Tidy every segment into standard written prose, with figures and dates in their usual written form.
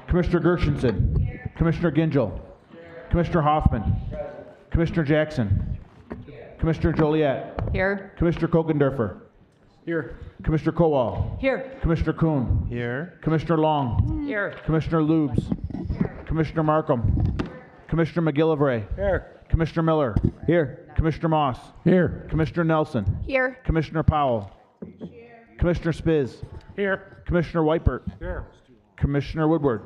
Commissioner Gershenson. Commissioner Gingell. Commissioner Hoffman. Commissioner Jackson. Commissioner Joliet. Here. Commissioner Kokendorfer. Here. Commissioner Kowal. Here. Commissioner Kuhn. Here. Commissioner Long. Here. Commissioner Lubes. Commissioner Markham. Commissioner McGillivray. Here. Commissioner Miller. Here. Commissioner Moss. Here. Commissioner Nelson. Here. Commissioner Powell. Commissioner Spiz. Here. Commissioner Weipert. Here. Commissioner Woodward.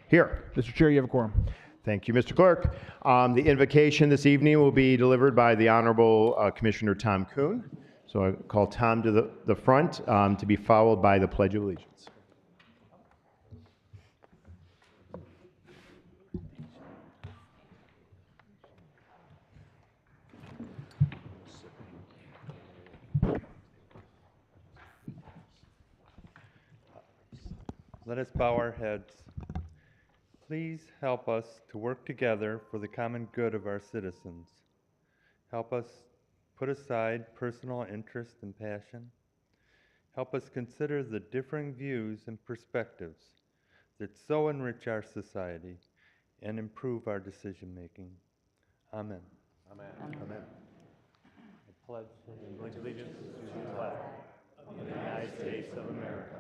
Here. Mr. Chair, you have a quorum. Thank you, Mr. Clerk. The invocation this evening will be delivered by the Honorable Commissioner Tom Kuhn. So I call Tom to the front to be followed by the Pledge of Allegiance. Let us bow our heads. Please help us to work together for the common good of our citizens. Help us put aside personal interest and passion. Help us consider the differing views and perspectives that so enrich our society and improve our decision-making. Amen. Amen. Amen. I pledge allegiance to the flag of the United States of America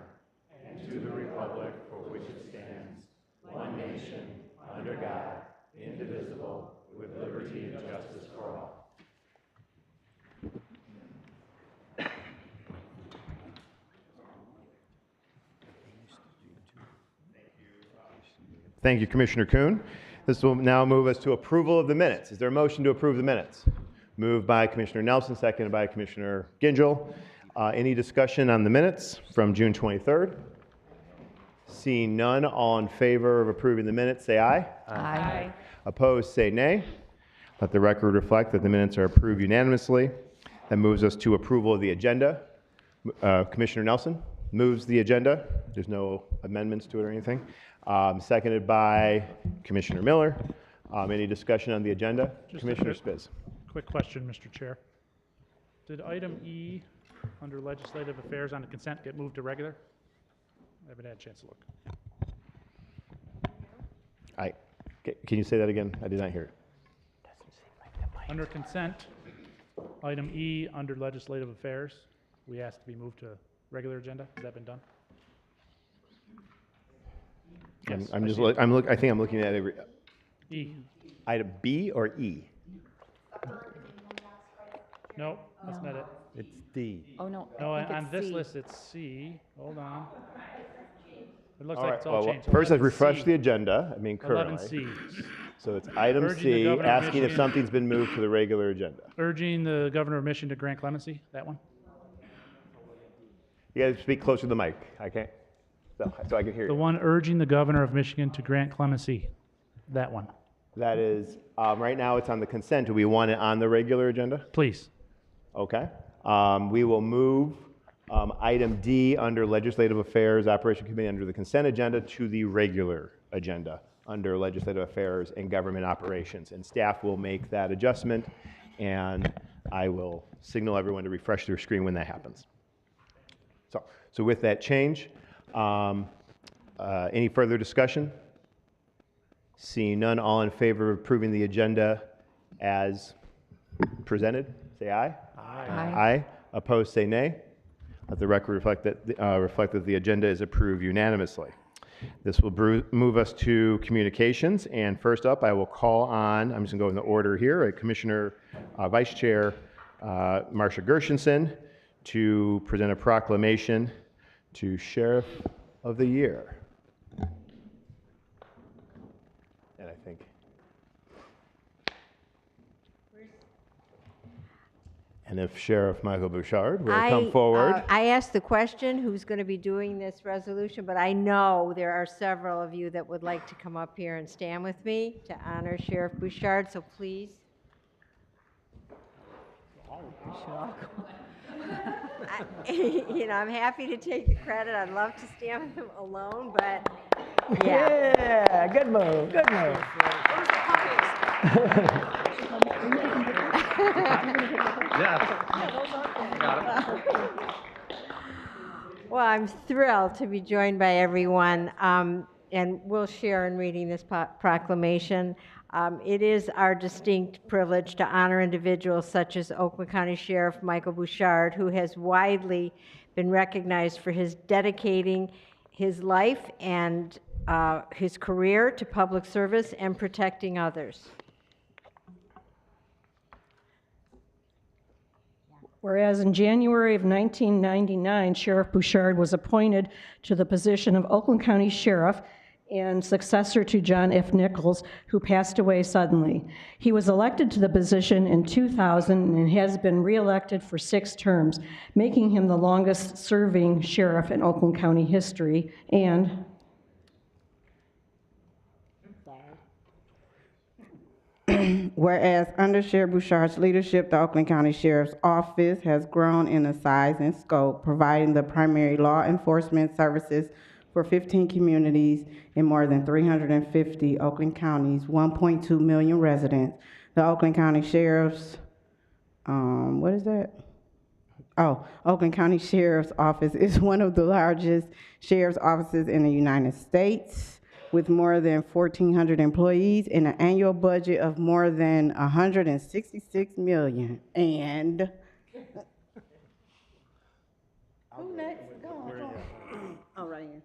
and to the republic for which it stands, one nation, under God, indivisible, with liberty and justice for all. Thank you, Commissioner Kuhn. This will now move us to approval of the minutes. Is there a motion to approve the minutes? Moved by Commissioner Nelson, seconded by Commissioner Gingell. Any discussion on the minutes from June 23rd? Seeing none, all in favor of approving the minutes, say aye. Aye. Opposed, say nay. Let the record reflect that the minutes are approved unanimously. That moves us to approval of the agenda. Commissioner Nelson moves the agenda. There's no amendments to it or anything. Seconded by Commissioner Miller. Any discussion on the agenda? Commissioner Spiz. Quick question, Mr. Chair. Did item E under legislative affairs on the consent get moved to regular? I haven't had a chance to look. Can you say that again? I did not hear it. Under consent, item E under legislative affairs, we asked to be moved to regular agenda. Has that been done? Yes, I think I'm looking at every E. item B or E. No, that's not it. It's D. Oh, no. No, I think on it's this C. list it's C. Hold on. It looks All like right, it's all well, changed. first let's 11C. refresh the agenda, currently. 11C. So it's item Urging the C, Governor of asking if Michigan- something's been moved to the regular agenda. Urging the Governor of Michigan to grant clemency, that one? You gotta speak closer to the mic. I can't, so I can hear The you. one urging the Governor of Michigan to grant clemency, that one. That is, right now it's on the consent. Do we want it on the regular agenda? Please. Okay. We will move item D under Legislative Affairs, Operation Committee under the consent agenda to the regular agenda under Legislative Affairs and Government Operations. And staff will make that adjustment, and I will signal everyone to refresh their screen when that happens. So with that change, any further discussion? Seeing none, all in favor of approving the agenda as presented, say aye. Aye. Aye. Opposed, say nay. Let the record reflect that the agenda is approved unanimously. This will move us to communications, and first up, I will call on, I'm just going to go in the order here, Commissioner Vice Chair Marcia Gershenson to present a proclamation to Sheriff of the Year. And I think and if Sheriff Michael Bouchard will come forward. I asked the question, who's going to be doing this resolution, but I know there are several of you that would like to come up here and stand with me to honor Sheriff Bouchard, so please. I'm happy to take the credit. I'd love to stand with him alone, but yeah. Yeah, good move, good move. Well, I'm thrilled to be joined by everyone. and we'll share in reading this proclamation. It is our distinct privilege to honor individuals such as Oakland County Sheriff Michael Bouchard, who has widely been recognized for his dedicating his life and his career to public service and protecting others. Whereas in January of 1999, Sheriff Bouchard was appointed to the position of Oakland County Sheriff and successor to John F. Nichols, who passed away suddenly. He was elected to the position in 2000 and has been reelected for 6 terms, making him the longest-serving sheriff in Oakland County history. And whereas under Sheriff Bouchard's leadership, the Oakland County Sheriff's Office has grown in the size and scope, providing the primary law enforcement services for 15 communities in more than 350 Oakland counties, 1.2 million residents. The Oakland County Sheriff's, Oakland County Sheriff's Office is one of the largest sheriff's offices in the United States, with more than 1,400 employees and an annual budget of more than $166 million. And who next? Go on. Oh, right here.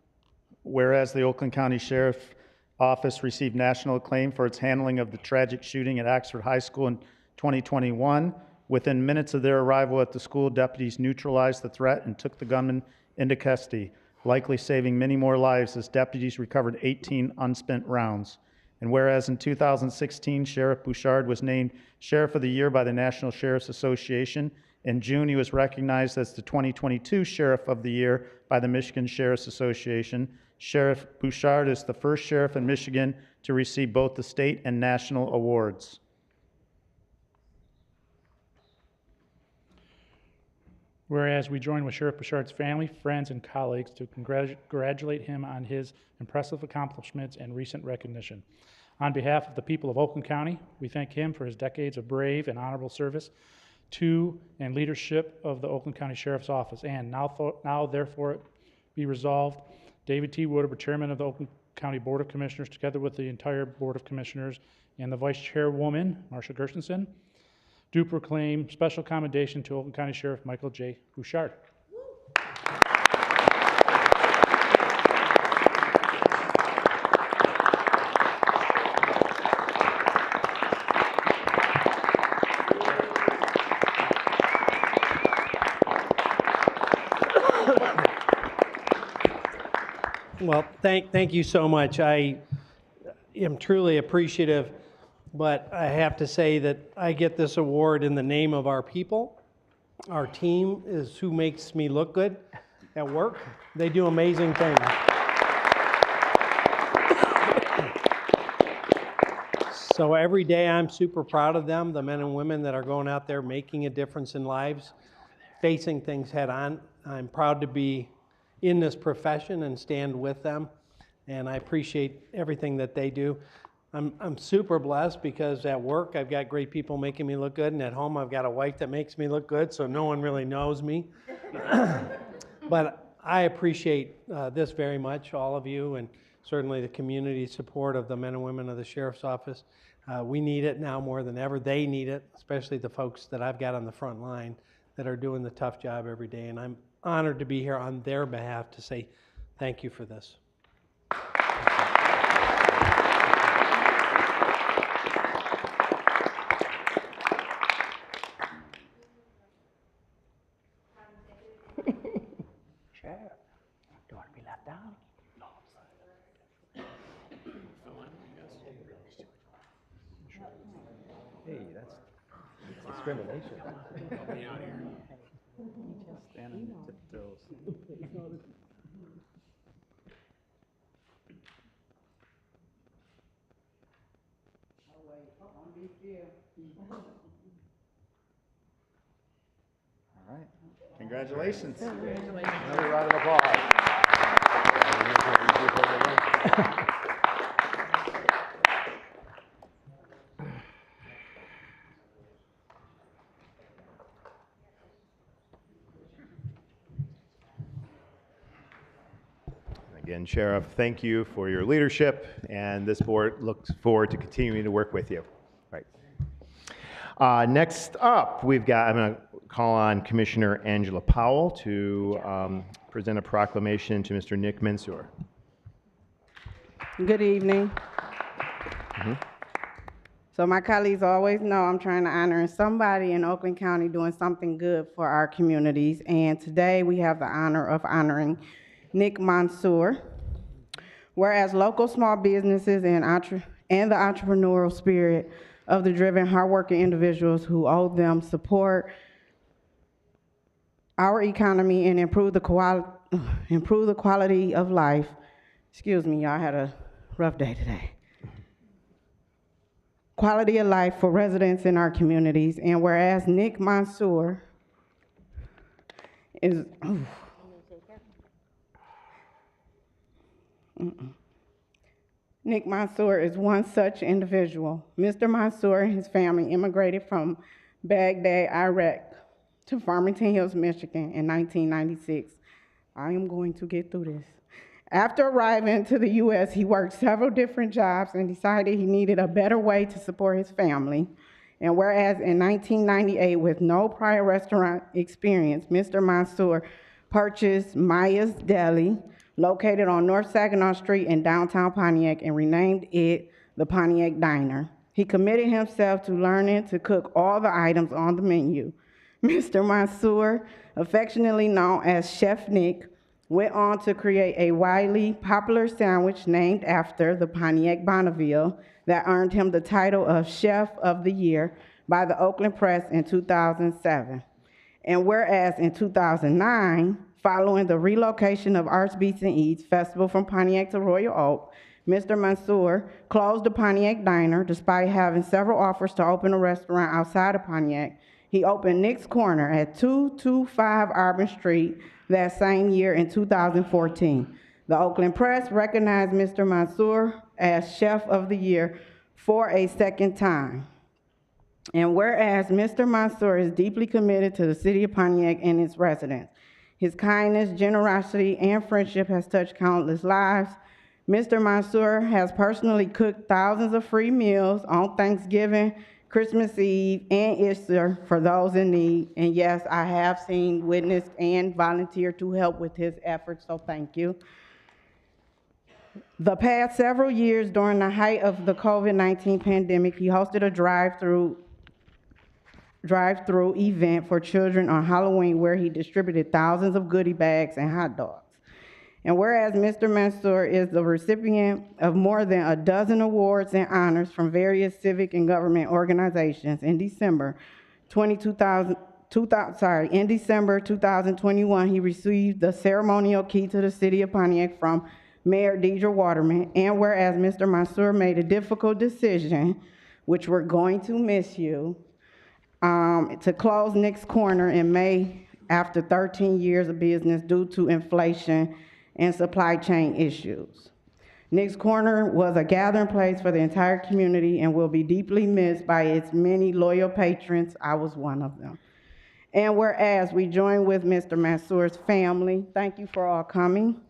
Whereas the Oakland County Sheriff's Office received national acclaim for its handling of the tragic shooting at Oxford High School in 2021, within minutes of their arrival at the school, deputies neutralized the threat and took the gunman into custody, likely saving many more lives as deputies recovered 18 unspent rounds. And whereas in 2016, Sheriff Bouchard was named Sheriff of the Year by the National Sheriff's Association, in June he was recognized as the 2022 Sheriff of the Year by the Michigan Sheriff's Association. Sheriff Bouchard is the first sheriff in Michigan to receive both the state and national awards. Whereas we join with Sheriff Bouchard's family, friends, and colleagues to congratulate him on his impressive accomplishments and recent recognition. On behalf of the people of Oakland County, we thank him for his decades of brave and honorable service to and leadership of the Oakland County Sheriff's Office. And now therefore, be resolved, David T. Woodard, Chairman of the Oakland County Board of Commissioners, together with the entire Board of Commissioners and the Vice Chairwoman, Marcia Gershenson, do proclaim special commendation to Oakland County Sheriff Michael J. Bouchard. Well, thank you so much. I am truly appreciative, but I have to say that I get this award in the name of our people. Our team is who makes me look good at work. They do amazing things. So every day I'm super proud of them, the men and women that are going out there making a difference in lives, facing things head on. I'm proud to be in this profession and stand with them, and I appreciate everything that they do. I'm super blessed because at work I've got great people making me look good, and at home I've got a wife that makes me look good, so no one really knows me. But I appreciate this very much, all of you, and certainly the community support of the men and women of the Sheriff's Office. We need it now more than ever. They need it, especially the folks that I've got on the front line that are doing the tough job every day, and I'm honored to be here on their behalf to say thank you for this. Sheriff, don't want to be left out. Hey, that's discrimination. Stand on your tiptoes. All right. Congratulations. Another round of applause. Again, And Sheriff, thank you for your leadership, and this board looks forward to continuing to work with you. Right. Next up, I'm going to call on Commissioner Angela Powell to present a proclamation to Mr. Nick Mansour. Good evening. So my colleagues always know I'm trying to honor somebody in Oakland County doing something good for our communities. And today we have the honor of honoring Nick Mansour. Whereas local small businesses and the entrepreneurial spirit of the driven, hardworking individuals who owe them support our economy and improve the quality of life. Excuse me, y'all had a rough day today. Quality of life for residents in our communities. And whereas Nick Mansour is, Nick Mansour is one such individual. Mr. Mansour and his family immigrated from Baghdad, Iraq, to Farmington Hills, Michigan in 1996. I am going to get through this. After arriving to the U.S., he worked several different jobs and decided he needed a better way to support his family. And whereas in 1998, with no prior restaurant experience, Mr. Mansour purchased Maya's Deli, located on North Saginaw Street in downtown Pontiac, and renamed it the Pontiac Diner. He committed himself to learning to cook all the items on the menu. Mr. Mansour, affectionately known as Chef Nick, went on to create a widely popular sandwich named after the Pontiac Bonneville that earned him the title of Chef of the Year by the Oakland Press in 2007. And whereas in 2009, following the relocation of Arts Beats and Eats Festival from Pontiac to Royal Oak, Mr. Mansour closed the Pontiac Diner despite having several offers to open a restaurant outside of Pontiac. He opened Nick's Corner at 225 Auburn Street that same year in 2014. The Oakland Press recognized Mr. Mansour as Chef of the Year for a second time. And whereas Mr. Mansour is deeply committed to the city of Pontiac and its residents, his kindness, generosity, and friendship has touched countless lives. Mr. Mansour has personally cooked thousands of free meals on Thanksgiving, Christmas Eve, and Easter for those in need. And yes, I have seen, witnessed, and volunteered to help with his efforts, so thank you. The past several years during the height of the COVID-19 pandemic, he hosted a drive-through event for children on Halloween where he distributed thousands of goodie bags and hot dogs. And whereas Mr. Mansour is the recipient of more than a dozen awards and honors from various civic and government organizations, in December 2021, he received the ceremonial key to the city of Pontiac from Mayor Deidre Waterman. And whereas Mr. Mansour made a difficult decision, which we're going to miss you, to close Nick's Corner in May after 13 years of business due to inflation and supply chain issues. Nick's Corner was a gathering place for the entire community and will be deeply missed by its many loyal patrons. I was one of them. And whereas we join with Mr. Mansour's family, thank you for all coming,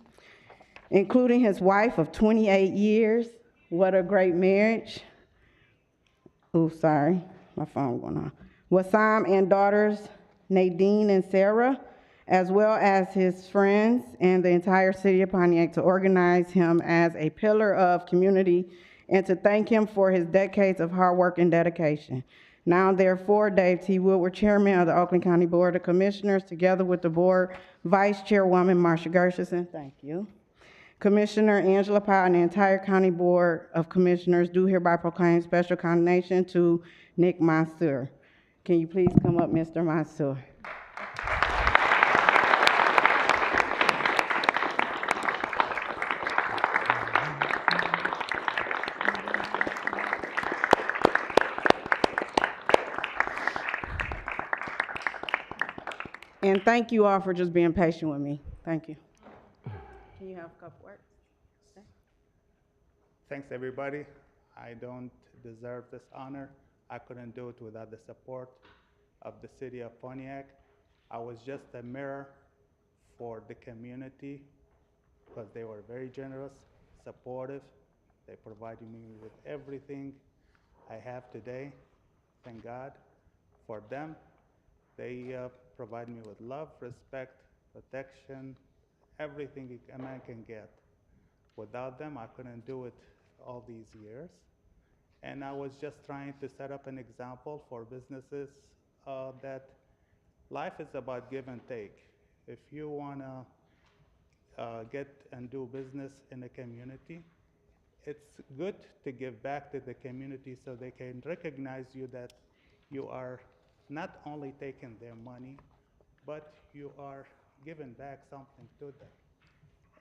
including his wife of 28 years. What a great marriage. Oh, sorry, my phone going on. Wassam and daughters Nadine and Sarah, as well as his friends and the entire city of Pontiac, to organize him as a pillar of community and to thank him for his decades of hard work and dedication. Now, therefore, Dave T. Woodward, Chairman of the Oakland County Board of Commissioners, together with the Board Vice Chairwoman Marsha Gershenson, thank you, Commissioner Angela Powell, and the entire County Board of Commissioners do hereby proclaim special condemnation to Nick Mansour. Can you please come up, Mr. Mansour? And thank you all for just being patient with me. Thank you. Can you have a couple words? Thanks, everybody. I don't deserve this honor. I couldn't do it without the support of the city of Pontiac. I was just a mirror for the community because they were very generous, supportive. They provided me with everything I have today. Thank God for them. They provide me with love, respect, protection, everything a man can get. Without them, I couldn't do it all these years. And I was just trying to set up an example for businesses that life is about give and take. If you want to get and do business in a community, it's good to give back to the community so they can recognize you that you are not only taking their money, but you are giving back something to them.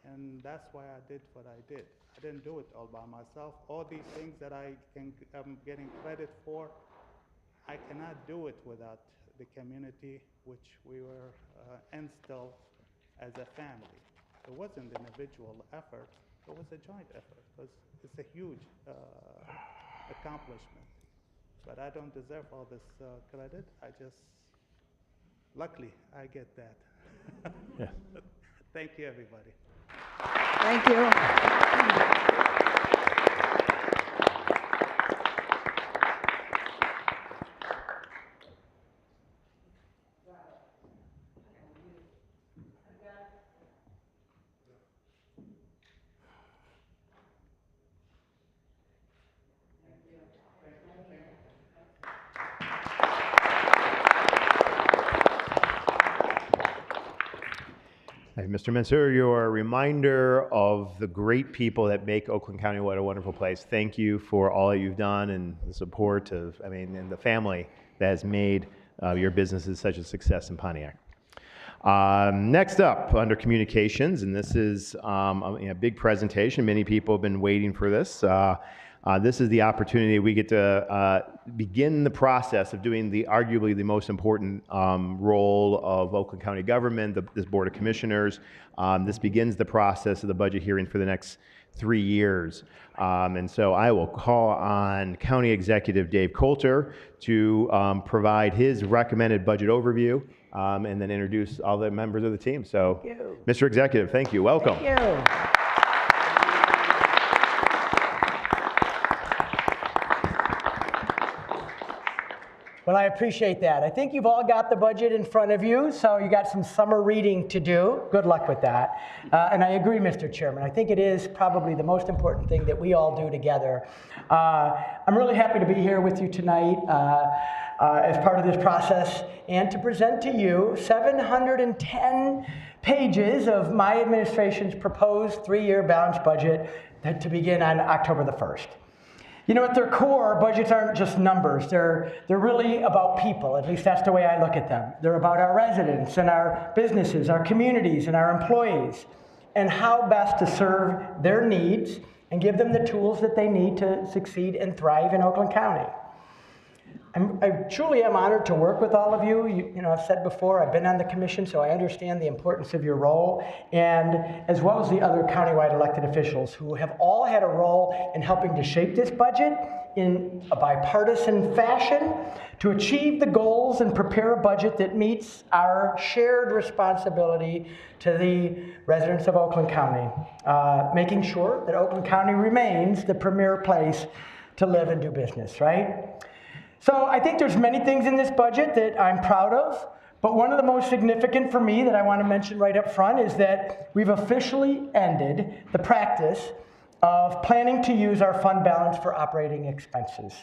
And that's why I did what I did. I didn't do it all by myself. All these things that I'm getting credit for, I cannot do it without the community, which we were instilled as a family. It wasn't an individual effort, it was a joint effort, because it's a huge accomplishment. But I don't deserve all this credit. Luckily, I get that. Yeah. Thank you, everybody. Thank you. Hey, Mr. Mansour, you're a reminder of the great people that make Oakland County what a wonderful place. Thank you for all that you've done and the support of, and the family that has made your businesses such a success in Pontiac. Next up, under communications, and this is a big presentation. Many people have been waiting for this. This is the opportunity we get to begin the process of doing arguably the most important role of Oakland County government, this Board of Commissioners. This begins the process of the budget hearing for the next 3 years. And so I will call on County Executive Dave Coulter to provide his recommended budget overview and then introduce all the members of the team. So, Mr. Executive, thank you. Welcome. Thank you. Well, I appreciate that. I think you've all got the budget in front of you, so you got some summer reading to do. Good luck with that. And I agree, Mr. Chairman. I think it is probably the most important thing that we all do together. I'm really happy to be here with you tonight as part of this process and to present to you 710 pages of my administration's proposed 3-year balanced budget to begin on October the 1st. You know, at their core, budgets aren't just numbers. They're really about people. At least that's the way I look at them. They're about our residents and our businesses, our communities and our employees, and how best to serve their needs and give them the tools that they need to succeed and thrive in Oakland County. I truly am honored to work with all of you. You know, I've said before, I've been on the commission, so I understand the importance of your role, and as well as the other countywide elected officials who have all had a role in helping to shape this budget in a bipartisan fashion to achieve the goals and prepare a budget that meets our shared responsibility to the residents of Oakland County, making sure that Oakland County remains the premier place to live and do business, right? So I think there's many things in this budget that I'm proud of, but one of the most significant for me that I want to mention right up front is that we've officially ended the practice of planning to use our fund balance for operating expenses.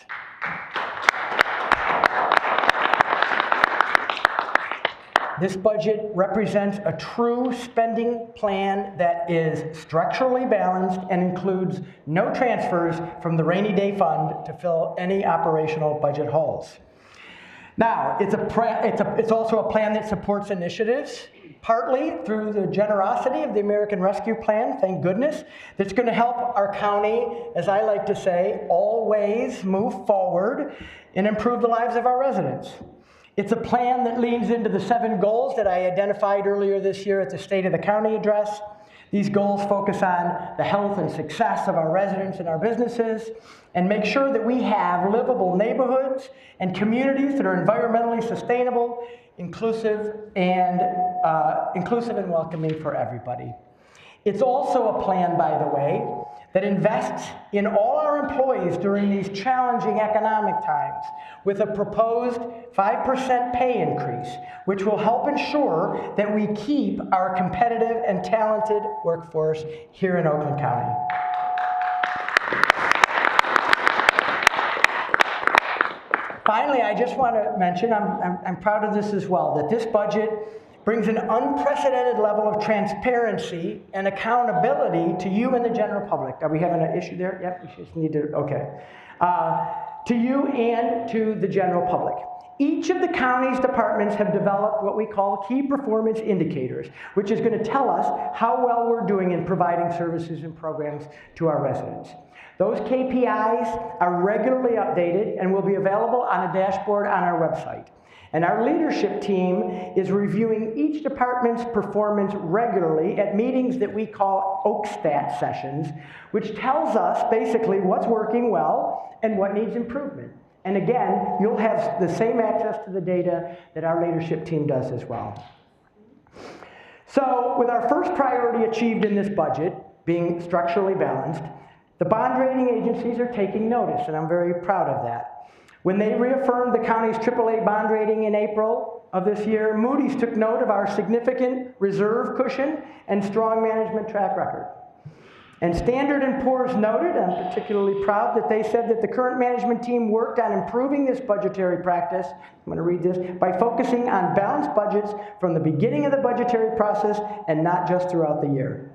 This budget represents a true spending plan that is structurally balanced and includes no transfers from the rainy day fund to fill any operational budget holes. Now, it's also a plan that supports initiatives, partly through the generosity of the American Rescue Plan, thank goodness, that's going to help our county, as I like to say, always move forward and improve the lives of our residents. It's a plan that leans into the 7 goals that I identified earlier this year at the State of the County address. These goals focus on the health and success of our residents and our businesses and make sure that we have livable neighborhoods and communities that are environmentally sustainable, inclusive and welcoming for everybody. It's also a plan, by the way, that invests in all our employees during these challenging economic times with a proposed 5% pay increase, which will help ensure that we keep our competitive and talented workforce here in Oakland County. Finally, I just want to mention, I'm proud of this as well, that this budget brings an unprecedented level of transparency and accountability to you and the general public. Are we having an issue there? Yep, we just need to, okay. To you and to the general public. Each of the county's departments have developed what we call key performance indicators, which is going to tell us how well we're doing in providing services and programs to our residents. Those KPIs are regularly updated and will be available on a dashboard on our website. And our leadership team is reviewing each department's performance regularly at meetings that we call OakStat sessions, which tells us basically what's working well and what needs improvement. And again, you'll have the same access to the data that our leadership team does as well. So, with our first priority achieved in this budget, being structurally balanced, the bond rating agencies are taking notice, and I'm very proud of that. When they reaffirmed the county's AAA bond rating in April of this year, Moody's took note of our significant reserve cushion and strong management track record. And Standard & Poor's noted, I'm particularly proud, that they said that the current management team worked on improving this budgetary practice, I'm going to read this, by focusing on balanced budgets from the beginning of the budgetary process and not just throughout the year.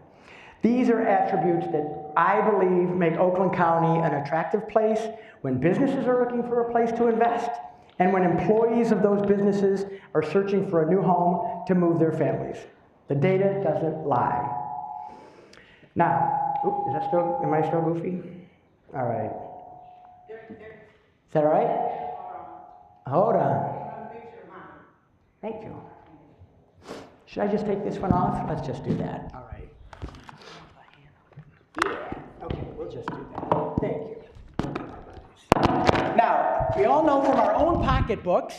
These are attributes that I believe make Oakland County an attractive place when businesses are looking for a place to invest and when employees of those businesses are searching for a new home to move their families. The data doesn't lie. Now, is that still, am I still goofy? All right. Is that all right? Hold on. Thank you. Should I just take this one off? Let's just do that. All right. Yeah, okay, we'll just do that. Thank you. Now, we all know from our own pocketbooks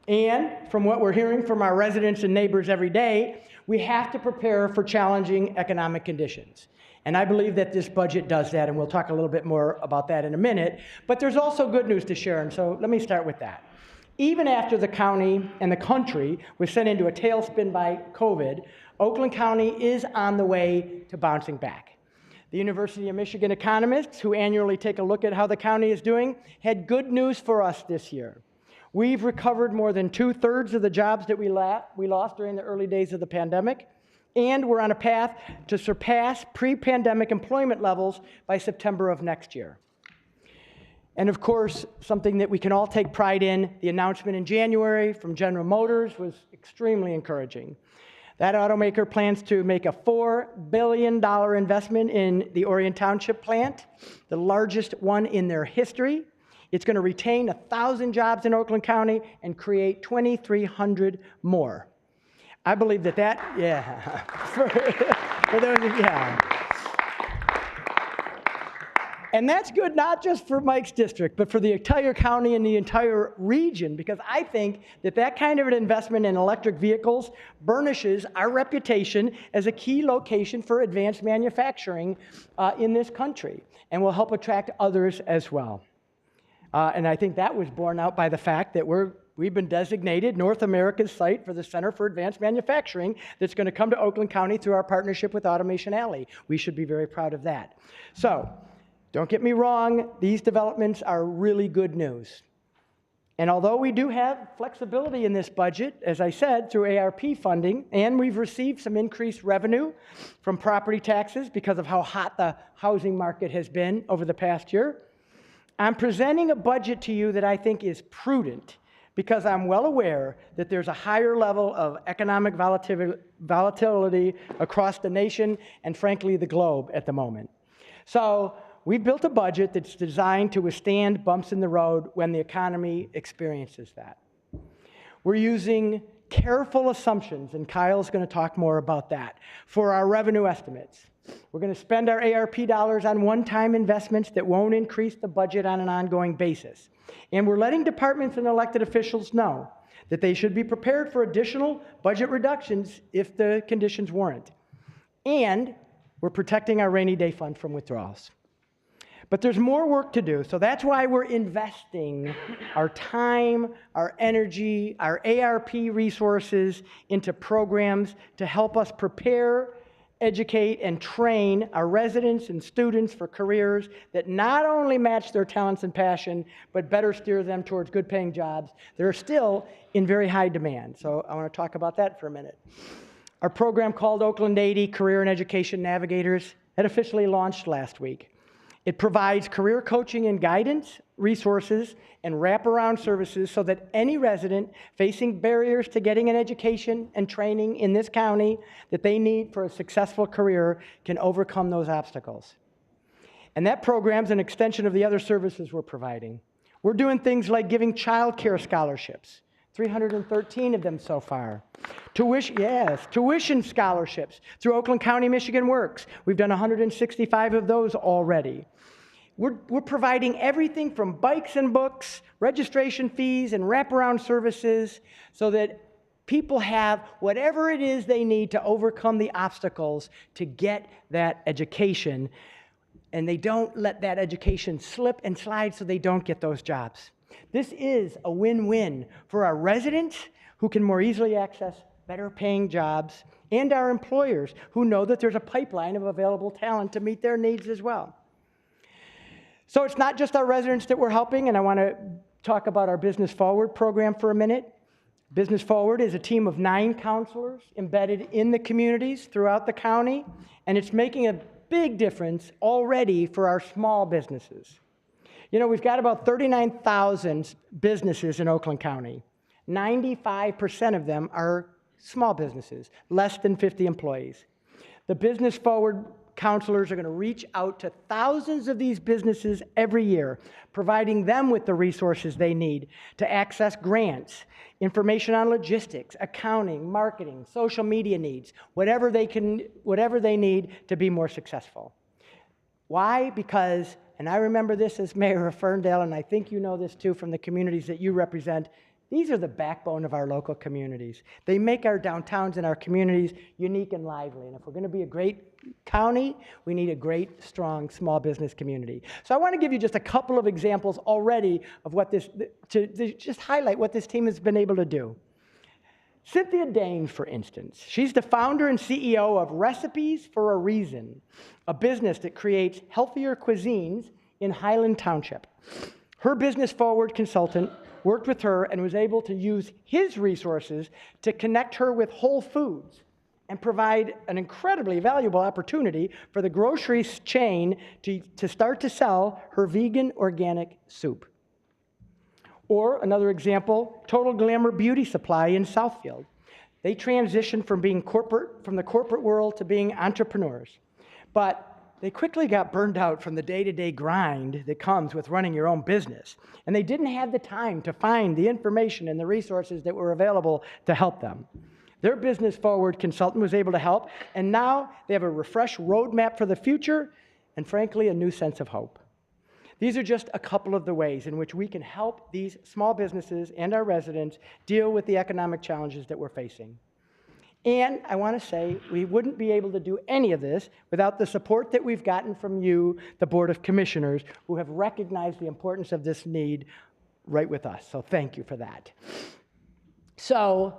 and from what we're hearing from our residents and neighbors every day, we have to prepare for challenging economic conditions. And I believe that this budget does that, and we'll talk a little bit more about that in a minute. But there's also good news to share, and so let me start with that. Even after the county and the country was sent into a tailspin by COVID, Oakland County is on the way to bouncing back. The University of Michigan economists, who annually take a look at how the county is doing, had good news for us this year. We've recovered more than 2/3 of the jobs that we lost during the early days of the pandemic, and we're on a path to surpass pre-pandemic employment levels by September of next year. And of course, something that we can all take pride in, the announcement in January from General Motors was extremely encouraging. That automaker plans to make a $4 billion investment in the Orion Township plant, the largest one in their history. It's going to retain 1,000 jobs in Oakland County and create 2,300 more. I believe that, yeah. for those, yeah. And that's good not just for Mike's district, but for the entire county and the entire region, because I think that that kind of an investment in electric vehicles burnishes our reputation as a key location for advanced manufacturing in this country, and will help attract others as well. And I think that was borne out by the fact that we've been designated North America's site for the Center for Advanced Manufacturing that's going to come to Oakland County through our partnership with Automation Alley. We should be very proud of that. So, don't get me wrong, these developments are really good news. And although we do have flexibility in this budget, as I said, through ARP funding, and we've received some increased revenue from property taxes because of how hot the housing market has been over the past year, I'm presenting a budget to you that I think is prudent because I'm well aware that there's a higher level of economic volatility across the nation and, frankly, the globe at the moment. So, we've built a budget that's designed to withstand bumps in the road when the economy experiences that. We're using careful assumptions, and Kyle's going to talk more about that, for our revenue estimates. We're going to spend our ARP dollars on one-time investments that won't increase the budget on an ongoing basis. And we're letting departments and elected officials know that they should be prepared for additional budget reductions if the conditions warrant. And We're protecting our rainy day fund from withdrawals. But there's more work to do, so that's why we're investing our time, our energy, our ARP resources into programs to help us prepare, educate, and train our residents and students for careers that not only match their talents and passion, but better steer them towards good-paying jobs that are still in very high demand. So I want to talk about that for a minute. Our program called Oakland 80 Career and Education Navigators had officially launched last week. It provides career coaching and guidance, resources, and wraparound services so that any resident facing barriers to getting an education and training in this county that they need for a successful career can overcome those obstacles. And that program's an extension of the other services we're providing. We're doing things like giving child care scholarships, 313 of them so far. Tuition scholarships through Oakland County Michigan Works. We've done 165 of those already. We're providing everything from bikes and books, registration fees, and wraparound services so that people have whatever it is they need to overcome the obstacles to get that education, and they don't let that education slip and slide so they don't get those jobs. This is a win-win for our residents who can more easily access better paying jobs and our employers who know that there's a pipeline of available talent to meet their needs as well. So it's not just our residents that we're helping, and I want to talk about our Business Forward program for a minute. Business Forward is a team of 9 counselors embedded in the communities throughout the county, and it's making a big difference already for our small businesses. You know, we've got about 39,000 businesses in Oakland County. 95% of them are small businesses, less than 50 employees. The Business Forward counselors are going to reach out to thousands of these businesses every year, providing them with the resources they need to access grants, information on logistics, accounting, marketing, social media needs, whatever they need to be more successful. Why? Because, and I remember this as mayor of Ferndale, and I think you know this too from the communities that you represent, these are the backbone of our local communities. They make our downtowns and our communities unique and lively. And if we're going to be a great county, we need a great, strong, small business community. So I want to give you just a couple of examples already of what this, to just highlight what this team has been able to do. Cynthia Dane, for instance, she's the founder and CEO of Recipes for a Reason, a business that creates healthier cuisines in Highland Township. Her Business Forward consultant worked with her and was able to use his resources to connect her with Whole Foods and provide an incredibly valuable opportunity for the grocery chain to start to sell her vegan organic soup. Or another example, Total Glamour Beauty Supply in Southfield. They transitioned from being from the corporate world to being entrepreneurs. But they quickly got burned out from the day-to-day grind that comes with running your own business. And they didn't have the time to find the information and the resources that were available to help them. Their Business Forward consultant was able to help, and now they have a refreshed roadmap for the future and, frankly, a new sense of hope. These are just a couple of the ways in which we can help these small businesses and our residents deal with the economic challenges that we're facing. And I want to say we wouldn't be able to do any of this without the support that we've gotten from you, the Board of Commissioners, who have recognized the importance of this need right with us. So thank you for that. So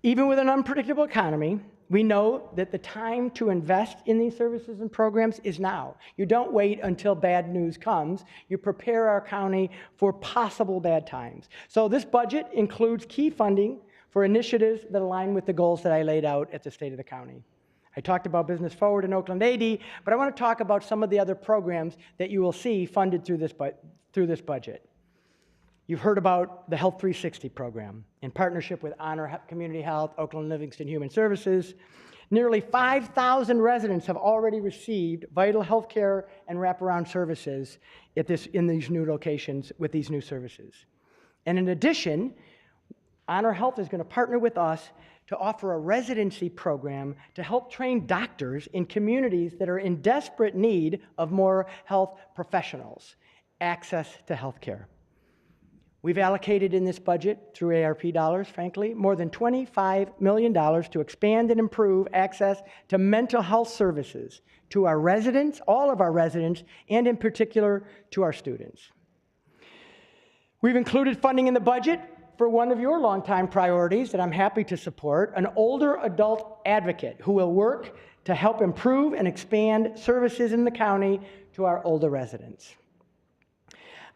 even with an unpredictable economy, we know that the time to invest in these services and programs is now. You don't wait until bad news comes. You prepare our county for possible bad times. So this budget includes key funding for initiatives that align with the goals that I laid out at the State of the County. I talked about Business Forward in Oakland 80, but I want to talk about some of the other programs that you will see funded through this budget. You've heard about the Health 360 program in partnership with Honor Community Health, Oakland Livingston Human Services. Nearly 5,000 residents have already received vital health care and wraparound services in these new locations with these new services. And in addition, Honor Health is going to partner with us to offer a residency program to help train doctors in communities that are in desperate need of more health professionals, access to health care. We've allocated in this budget, through ARP dollars, frankly, more than $25 million to expand and improve access to mental health services to our residents, all of our residents, and in particular to our students. We've included funding in the budget for one of your longtime priorities that I'm happy to support, an older adult advocate who will work to help improve and expand services in the county to our older residents.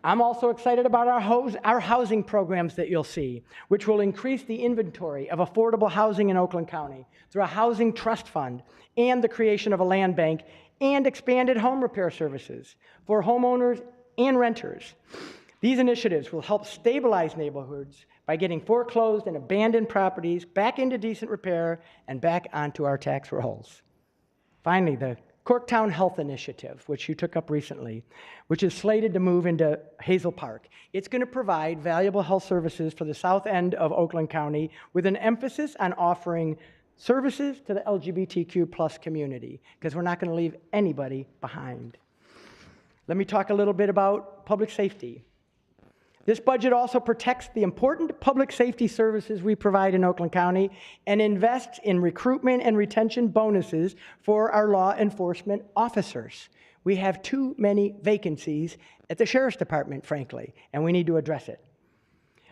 I'm also excited about our housing programs that you'll see, which will increase the inventory of affordable housing in Oakland County through a housing trust fund and the creation of a land bank and expanded home repair services for homeowners and renters. These initiatives will help stabilize neighborhoods by getting foreclosed and abandoned properties back into decent repair and back onto our tax rolls. Finally, the Corktown Health Initiative, which you took up recently, which is slated to move into Hazel Park. It's going to provide valuable health services for the south end of Oakland County with an emphasis on offering services to the LGBTQ plus community, because we're not going to leave anybody behind. Let me talk a little bit about public safety. This budget also protects the important public safety services we provide in Oakland County and invests in recruitment and retention bonuses for our law enforcement officers. We have too many vacancies at the Sheriff's Department, frankly, and we need to address it.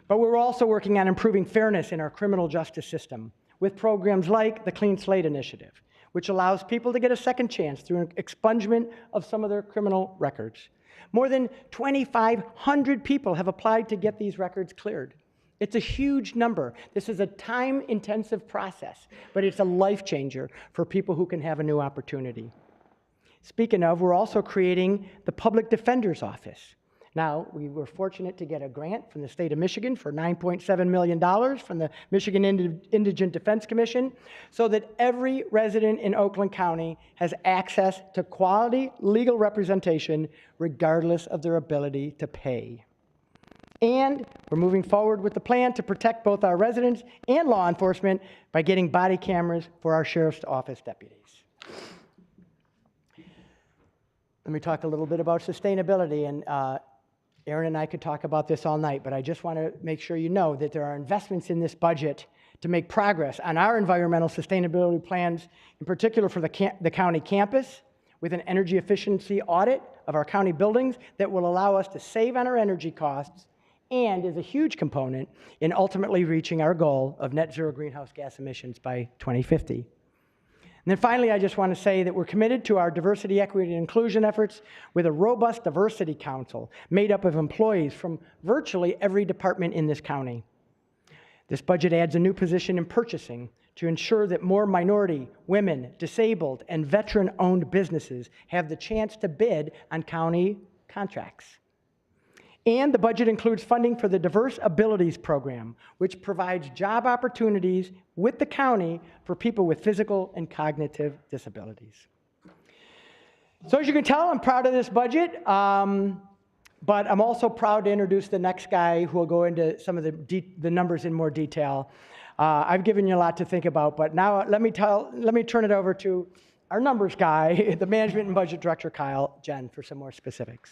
But we're also working on improving fairness in our criminal justice system with programs like the Clean Slate Initiative, which allows people to get a second chance through an expungement of some of their criminal records. More than 2,500 people have applied to get these records cleared. It's a huge number. This is a time-intensive process, but it's a life changer for people who can have a new opportunity. Speaking of, we're also creating the Public Defender's Office. Now, we were fortunate to get a grant from the state of Michigan for $9.7 million from the Michigan Indigent Defense Commission so that every resident in Oakland County has access to quality legal representation regardless of their ability to pay. And we're moving forward with the plan to protect both our residents and law enforcement by getting body cameras for our sheriff's office deputies. Let me talk a little bit about sustainability, and Aaron and I could talk about this all night, but I just want to make sure you know that there are investments in this budget to make progress on our environmental sustainability plans, in particular for the county campus, with an energy efficiency audit of our county buildings that will allow us to save on our energy costs and is a huge component in ultimately reaching our goal of net zero greenhouse gas emissions by 2050. And then finally, I just want to say that we're committed to our diversity, equity, and inclusion efforts with a robust diversity council made up of employees from virtually every department in this county. This budget adds a new position in purchasing to ensure that more minority, women, disabled, and veteran-owned businesses have the chance to bid on county contracts. And the budget includes funding for the Diverse Abilities Program, which provides job opportunities with the county for people with physical and cognitive disabilities. So as you can tell, I'm proud of this budget, but I'm also proud to introduce the next guy who will go into some of the numbers in more detail. I've given you a lot to think about, but now let me turn it over to our numbers guy, the Management and Budget Director, Kyle Jen, for some more specifics.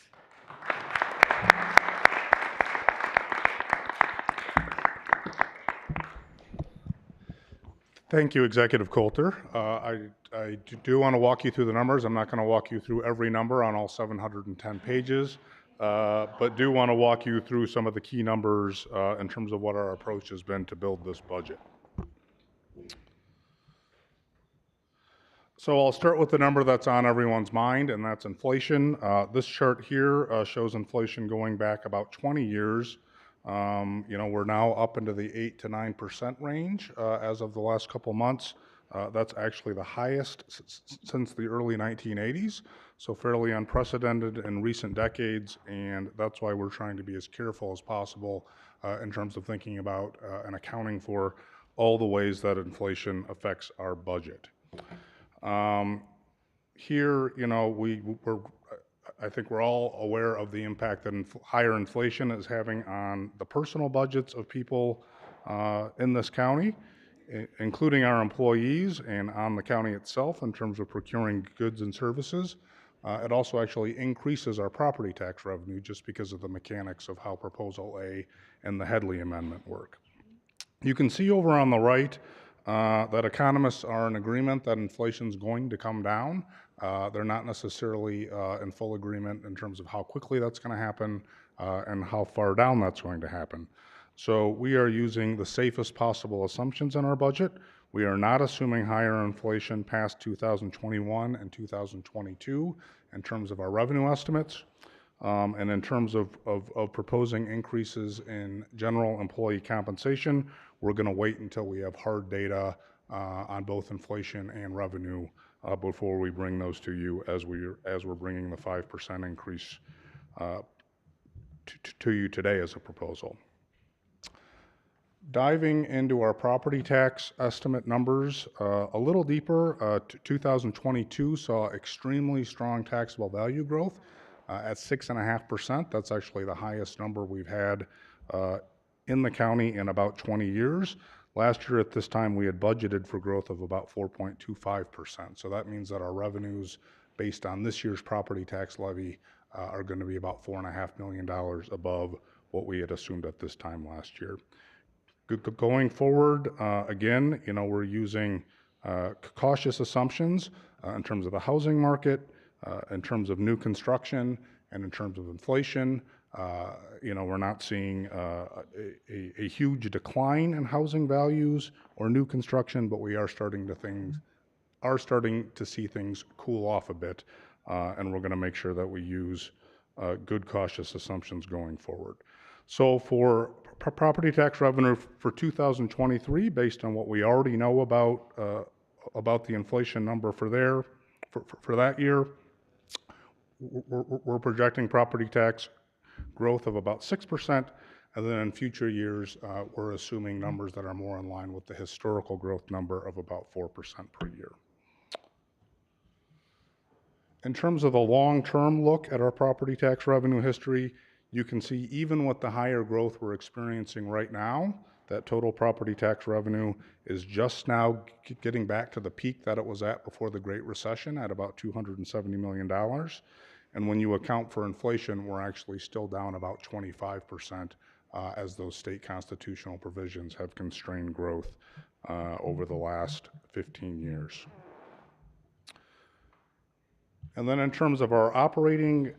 Thank you, Executive Coulter. I do want to walk you through the numbers. I'm not going to walk you through every number on all 710 pages, but do want to walk you through some of the key numbers in terms of what our approach has been to build this budget. So I'll start with the number that's on everyone's mind, and that's inflation. This chart here shows inflation going back about 20 years. We're now up into the 8 to 9% range as of the last couple months. That's actually the highest since the early 1980s, so fairly unprecedented in recent decades, and that's why we're trying to be as careful as possible in terms of thinking about and accounting for all the ways that inflation affects our budget. Here, I think we're all aware of the impact that higher inflation is having on the personal budgets of people in this county, including our employees and on the county itself in terms of procuring goods and services. It also actually increases our property tax revenue just because of the mechanics of how Proposal A and the Headley Amendment work. You can see over on the right that economists are in agreement that inflation is going to come down. They're not necessarily in full agreement in terms of how quickly that's going to happen and how far down that's going to happen. So we are using the safest possible assumptions in our budget. We are not assuming higher inflation past 2021 and 2022 in terms of our revenue estimates. And in terms of proposing increases in general employee compensation, we're going to wait until we have hard data on both inflation and revenue before we bring those to you as we're bringing the 5% increase to you today as a proposal. Diving into our property tax estimate numbers a little deeper, 2022 saw extremely strong taxable value growth at 6.5%. That's actually the highest number we've had in the county in about 20 years. Last year at this time, we had budgeted for growth of about 4.25%. So that means that our revenues based on this year's property tax levy are going to be about $4.5 million above what we had assumed at this time last year. Going forward, again, we're using cautious assumptions in terms of the housing market, in terms of new construction, and in terms of inflation. We're not seeing a huge decline in housing values or new construction, but we are starting to see things cool off a bit, and we're going to make sure that we use good cautious assumptions going forward. So for property tax revenue for 2023, based on what we already know about the inflation number for that year, we're projecting property tax growth of about 6%, and then in future years, we're assuming numbers that are more in line with the historical growth number of about 4% per year. In terms of the long-term look at our property tax revenue history, you can see even with the higher growth we're experiencing right now, that total property tax revenue is just now getting back to the peak that it was at before the Great Recession at about $270 million. And when you account for inflation, we're actually still down about 25% as those state constitutional provisions have constrained growth over the last 15 years. And then in terms of our operating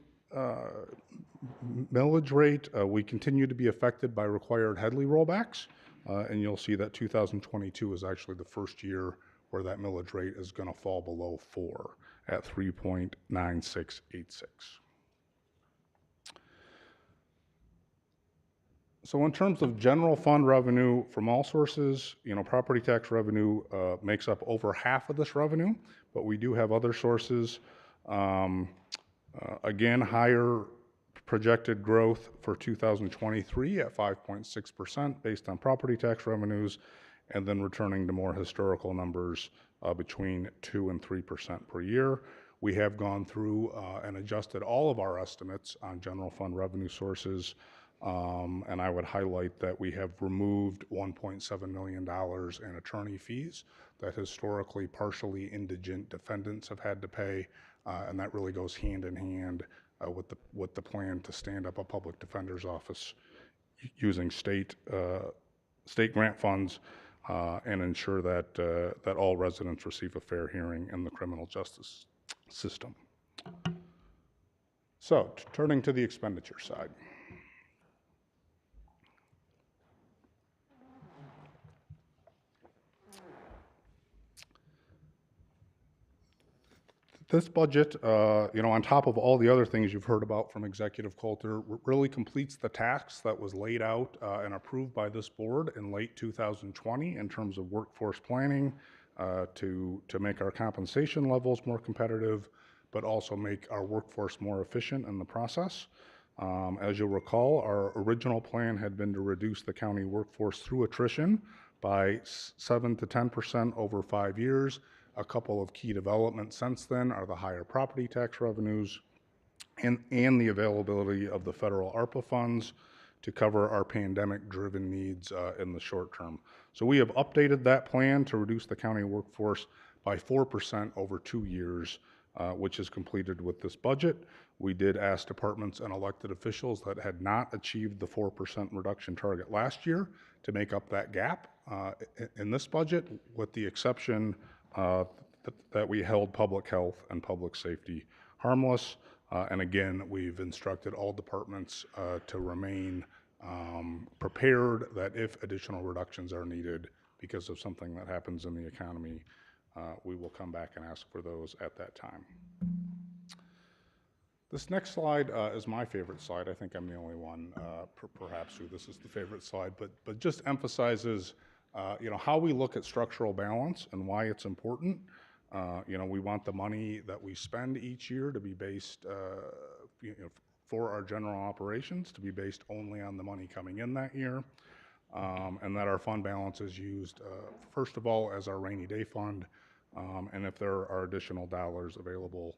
millage rate, we continue to be affected by required Headley rollbacks, and you'll see that 2022 is actually the first year where that millage rate is going to fall below 4 at 3.9686. So in terms of general fund revenue from all sources, property tax revenue makes up over half of this revenue, but we do have other sources. Again, higher projected growth for 2023 at 5.6% based on property tax revenues, and then returning to more historical numbers between 2 and 3% per year. We have gone through and adjusted all of our estimates on general fund revenue sources, and I would highlight that we have removed $1.7 million in attorney fees that historically partially indigent defendants have had to pay, and that really goes hand in hand with the plan to stand up a public defender's office using state grant funds and ensure that all residents receive a fair hearing in the criminal justice system. So, turning to the expenditure side. This budget, on top of all the other things you've heard about from Executive Coulter, really completes the tasks that was laid out and approved by this board in late 2020 in terms of workforce planning to make our compensation levels more competitive, but also make our workforce more efficient in the process. As you'll recall, our original plan had been to reduce the county workforce through attrition by 7 to 10% over 5 years. A couple of key developments since then are the higher property tax revenues and the availability of the federal ARPA funds to cover our pandemic-driven needs in the short term. So we have updated that plan to reduce the county workforce by 4% over 2 years which is completed with this budget. We did ask departments and elected officials that had not achieved the 4% reduction target last year to make up that gap in this budget, with the exception that we held public health and public safety harmless. And again, we've instructed all departments to remain prepared that if additional reductions are needed because of something that happens in the economy, we will come back and ask for those at that time. This next slide is my favorite slide. I think I'm the only one, perhaps, who this is the favorite slide, but just emphasizes how we look at structural balance and why it's important. We want the money that we spend each year to be based, for our general operations, to be based only on the money coming in that year, and that our fund balance is used, first of all, as our rainy day fund, and if there are additional dollars available,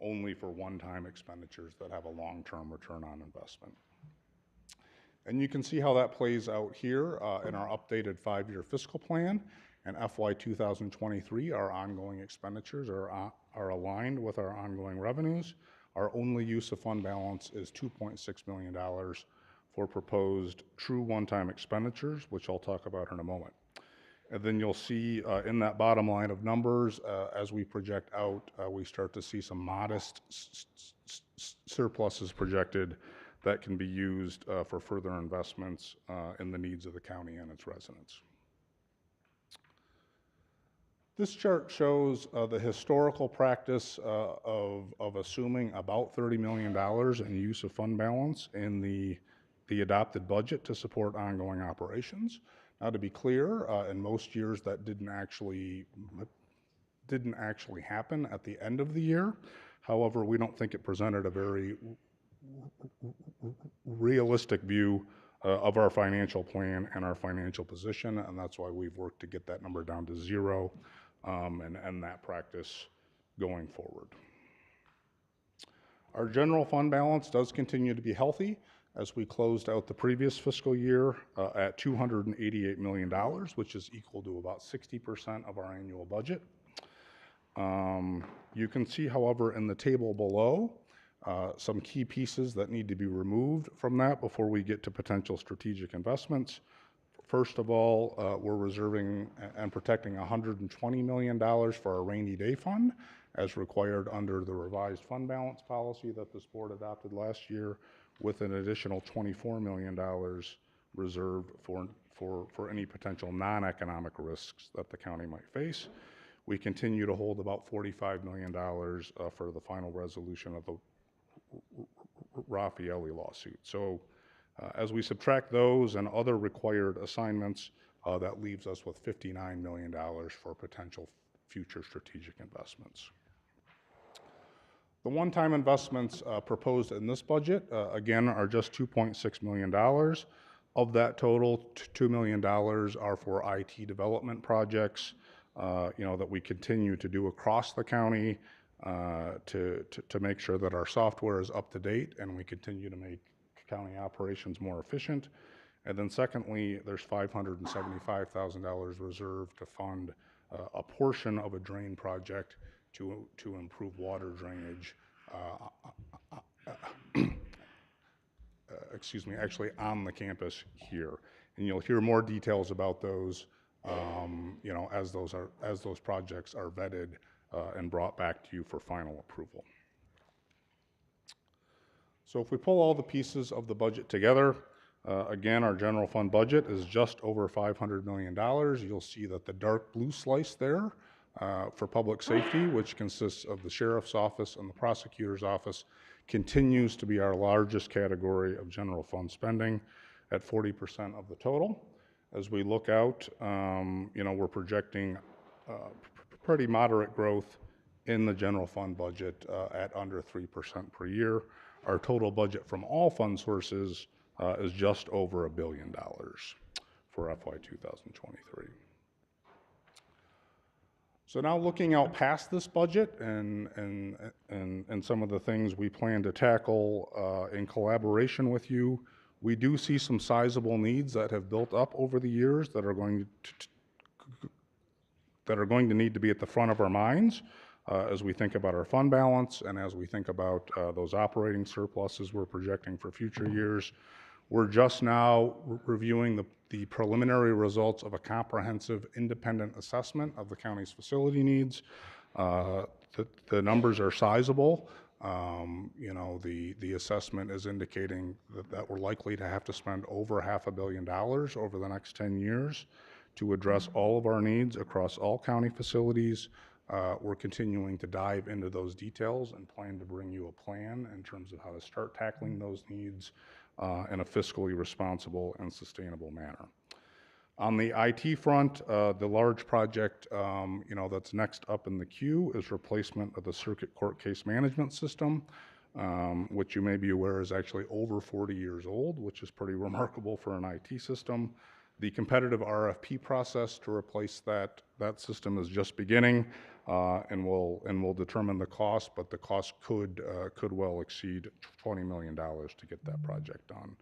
only for one-time expenditures that have a long-term return on investment. And you can see how that plays out here in our updated 5-year fiscal plan. And FY 2023, our ongoing expenditures are aligned with our ongoing revenues. Our only use of fund balance is $2.6 million for proposed true one-time expenditures, which I'll talk about in a moment. And then you'll see in that bottom line of numbers, as we project out, we start to see some modest surpluses projected that can be used for further investments in the needs of the county and its residents. This chart shows the historical practice of assuming about $30 million in use of fund balance in the adopted budget to support ongoing operations. Now, to be clear, in most years that didn't actually happen at the end of the year. However, we don't think it presented a very realistic view of our financial plan and our financial position, and that's why we've worked to get that number down to 0 and end that practice going forward. Our general fund balance does continue to be healthy, as we closed out the previous fiscal year at $288 million, which is equal to about 60% of our annual budget. You can see, however, in the table below, some key pieces that need to be removed from that before we get to potential strategic investments. First of all, we're reserving and protecting $120 million for our rainy day fund, as required under the revised fund balance policy that this board adopted last year, with an additional $24 million reserved for any potential non-economic risks that the county might face. We continue to hold about $45 million for the final resolution of the Raffaelli lawsuit. So as we subtract those and other required assignments, that leaves us with $59 million for potential future strategic investments. The one-time investments proposed in this budget, again, are just $2.6 million. Of that total, $2 million are for IT development projects, that we continue to do across the county to make sure that our software is up to date and we continue to make county operations more efficient. And then secondly, there's $575,000 reserved to fund a portion of a drain project to improve water drainage, actually on the campus here. And you'll hear more details about those, as those projects are vetted and brought back to you for final approval. So if we pull all the pieces of the budget together, again, our general fund budget is just over $500 million. You'll see that the dark blue slice there for public safety, which consists of the sheriff's office and the prosecutor's office, continues to be our largest category of general fund spending at 40% of the total. As we look out, we're projecting pretty moderate growth in the general fund budget at under 3% per year. Our total budget from all fund sources is just over $1 billion for FY 2023. So now looking out past this budget and some of the things we plan to tackle in collaboration with you, we do see some sizable needs that have built up over the years that are going to need to be at the front of our minds as we think about our fund balance and as we think about those operating surpluses we're projecting for future years. We're just now reviewing the preliminary results of a comprehensive independent assessment of the county's facility needs. The numbers are sizable. You know, the assessment is indicating that we're likely to have to spend over $500 million over the next 10 years to address all of our needs across all county facilities. We're continuing to dive into those details and plan to bring you a plan in terms of how to start tackling those needs in a fiscally responsible and sustainable manner. On the IT front, the large project you know, that's next up in the queue is replacement of the circuit court case management system, which you may be aware is actually over 40 years old, which is pretty remarkable for an IT system. The competitive RFP process to replace that system is just beginning, and we'll determine the cost, but the cost could well exceed $20 million to get that project done.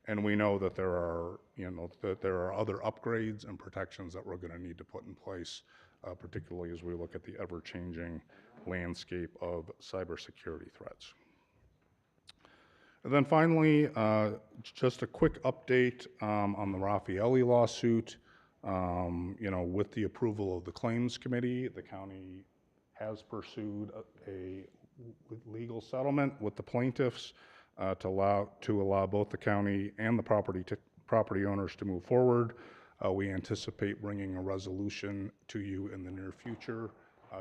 And we know that there are, you know, that there are other upgrades and protections that we're going to need to put in place, particularly as we look at the ever-changing landscape of cybersecurity threats. And then finally, just a quick update on the Raffaelli lawsuit. You know, with the approval of the Claims Committee, the county has pursued a legal settlement with the plaintiffs to allow both the county and the property owners to move forward. We anticipate bringing a resolution to you in the near future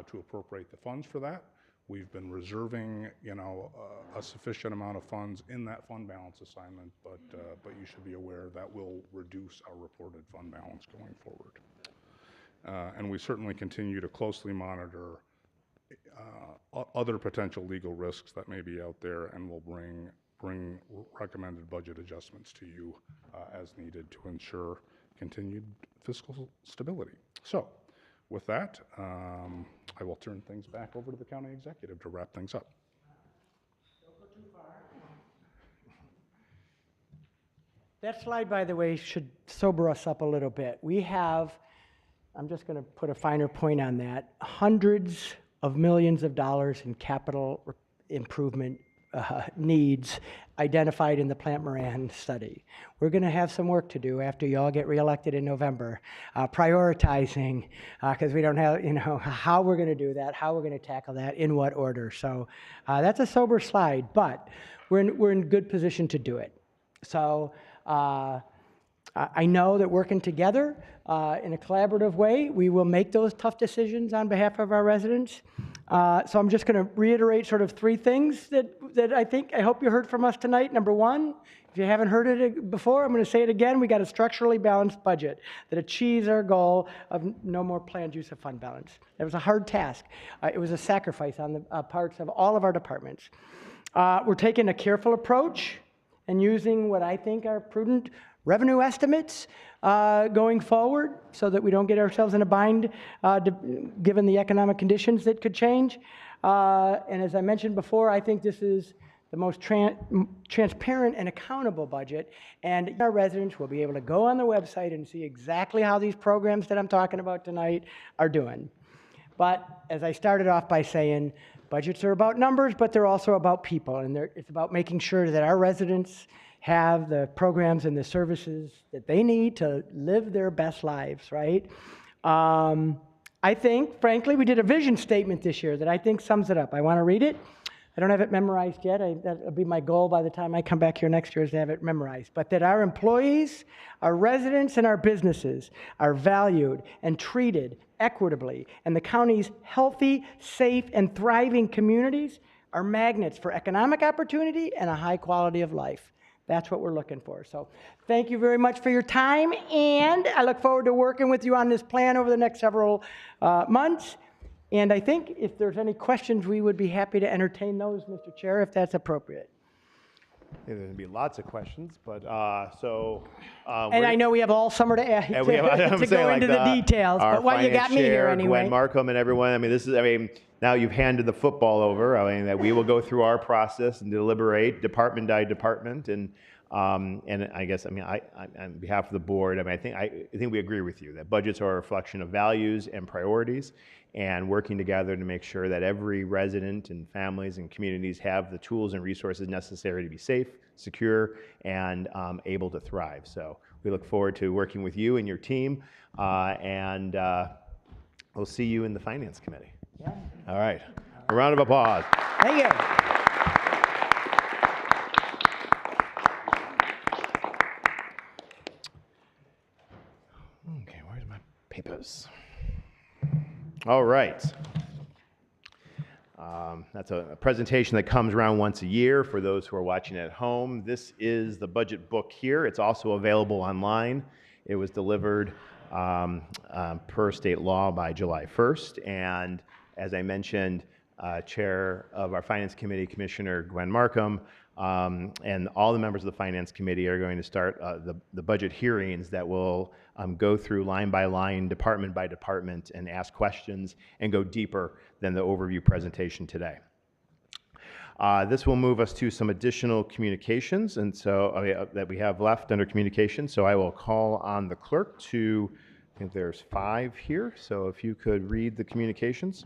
to appropriate the funds for that. We've been reserving, you know, a sufficient amount of funds in that fund balance assignment, but you should be aware that will reduce our reported fund balance going forward. And we certainly continue to closely monitor other potential legal risks that may be out there, and will bring recommended budget adjustments to you as needed to ensure continued fiscal stability. So, with that, I will turn things back over to the county executive to wrap things up. Don't go too far. That slide, by the way, should sober us up a little bit. We have, I'm just going to put a finer point on that, hundreds of millions of dollars in capital improvement needs identified in the Plant Moran study. We're going to have some work to do after you all get reelected in November, prioritizing, because we don't have, you know, how we're going to do that, how we're going to tackle that, in what order. So that's a sober slide, but we're in good position to do it. So I know that working together in a collaborative way, we will make those tough decisions on behalf of our residents. So I'm just going to reiterate sort of three things that I hope you heard from us tonight. Number one, if you haven't heard it before, I'm going to say it again. We got a structurally balanced budget that achieves our goal of no more planned use of fund balance. It was a hard task. It was a sacrifice on the parts of all of our departments. We're taking a careful approach and using what I think are prudent revenue estimates going forward, so that we don't get ourselves in a bind given the economic conditions that could change. And as I mentioned before, I think this is the most transparent and accountable budget, and our residents will be able to go on the website and see exactly how these programs that I'm talking about tonight are doing. But as I started off by saying, budgets are about numbers, but they're also about people, and it's about making sure that our residents have the programs and the services that they need to live their best lives, right? I think, frankly, we did a vision statement this year that I think sums it up. I want to read it. I don't have it memorized yet. That'll be my goal by the time I come back here next year, is to have it memorized. But that our employees, our residents, and our businesses are valued and treated equitably, and the county's healthy, safe, and thriving communities are magnets for economic opportunity and a high quality of life. That's what we're looking for. So thank you very much for your time, and I look forward to working with you on this plan over the next several months. And I think if there's any questions, we would be happy to entertain those, Mr. Chair, if that's appropriate. There's going to be lots of questions, but and I know we have all summer to go into the details, but why you got me here anyway. Gwen Markham and everyone, I mean, now you've handed the football over. I mean, that we will go through our process and deliberate department by department, and I guess, I mean, I on behalf of the board, I mean, I think we agree with you that budgets are a reflection of values and priorities, and working together to make sure that every resident and families and communities have the tools and resources necessary to be safe, secure, and able to thrive. So we look forward to working with you and your team, and we'll see you in the Finance Committee. Yeah. All right. A round of applause. Thank you. Okay, where's my papers? All right. That's a presentation that comes around once a year for those who are watching at home. This is the budget book here. It's also available online. It was delivered per state law by July 1st. And as I mentioned, Chair of our Finance Committee, Commissioner Gwen Markham, and all the members of the Finance Committee are going to start the budget hearings that will go through line by line, department by department, and ask questions and go deeper than the overview presentation today. This will move us to some additional communications, and so that we have left under communications. So I will call on the clerk to, I think there's 5 here. So if you could read the communications.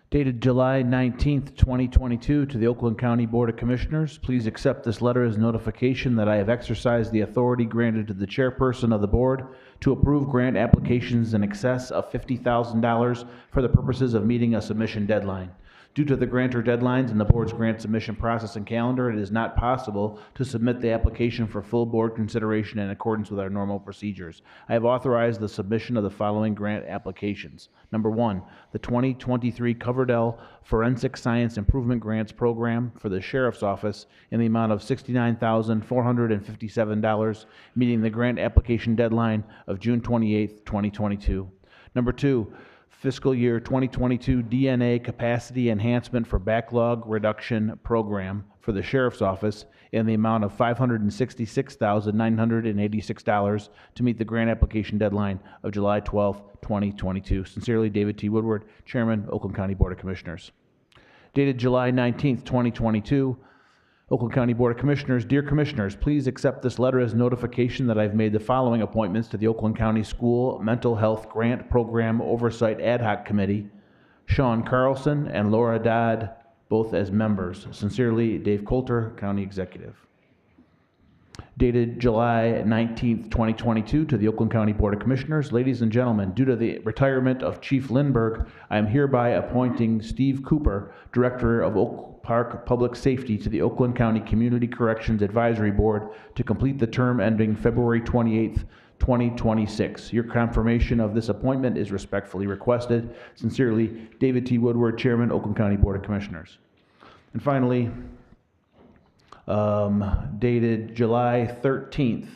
Dated July 19th, 2022, to the Oakland County Board of Commissioners, please accept this letter as notification that I have exercised the authority granted to the chairperson of the board to approve grant applications in excess of $50,000 for the purposes of meeting a submission deadline. Due to the grantor deadlines and the board's grant submission process and calendar, it is not possible to submit the application for full board consideration in accordance with our normal procedures. I have authorized the submission of the following grant applications. Number 1, the 2023 Coverdell Forensic Science Improvement Grants Program for the Sheriff's Office in the amount of $69,457, meeting the grant application deadline of June 28, 2022. Number 2, Fiscal Year 2022 DNA Capacity Enhancement for Backlog Reduction Program for the Sheriff's Office in the amount of $566,986 to meet the grant application deadline of July 12, 2022. Sincerely, David T. Woodward, Chairman, Oakland County Board of Commissioners. Dated July 19th, 2022, Oakland County Board of Commissioners. Dear Commissioners, please accept this letter as notification that I've made the following appointments to the Oakland County School Mental Health Grant Program Oversight Ad Hoc Committee. Sean Carlson and Laura Dodd, both as members. Sincerely, Dave Coulter, County Executive. Dated July 19th, 2022, to the Oakland County Board of Commissioners. Ladies and gentlemen, due to the retirement of Chief Lindberg, I am hereby appointing Steve Cooper, Director of Oak Park Public Safety, to the Oakland County Community Corrections Advisory Board to complete the term ending February 28th, 2026. Your confirmation of this appointment is respectfully requested. Sincerely, David T. Woodward, Chairman, Oakland County Board of Commissioners. And finally, dated July 13th,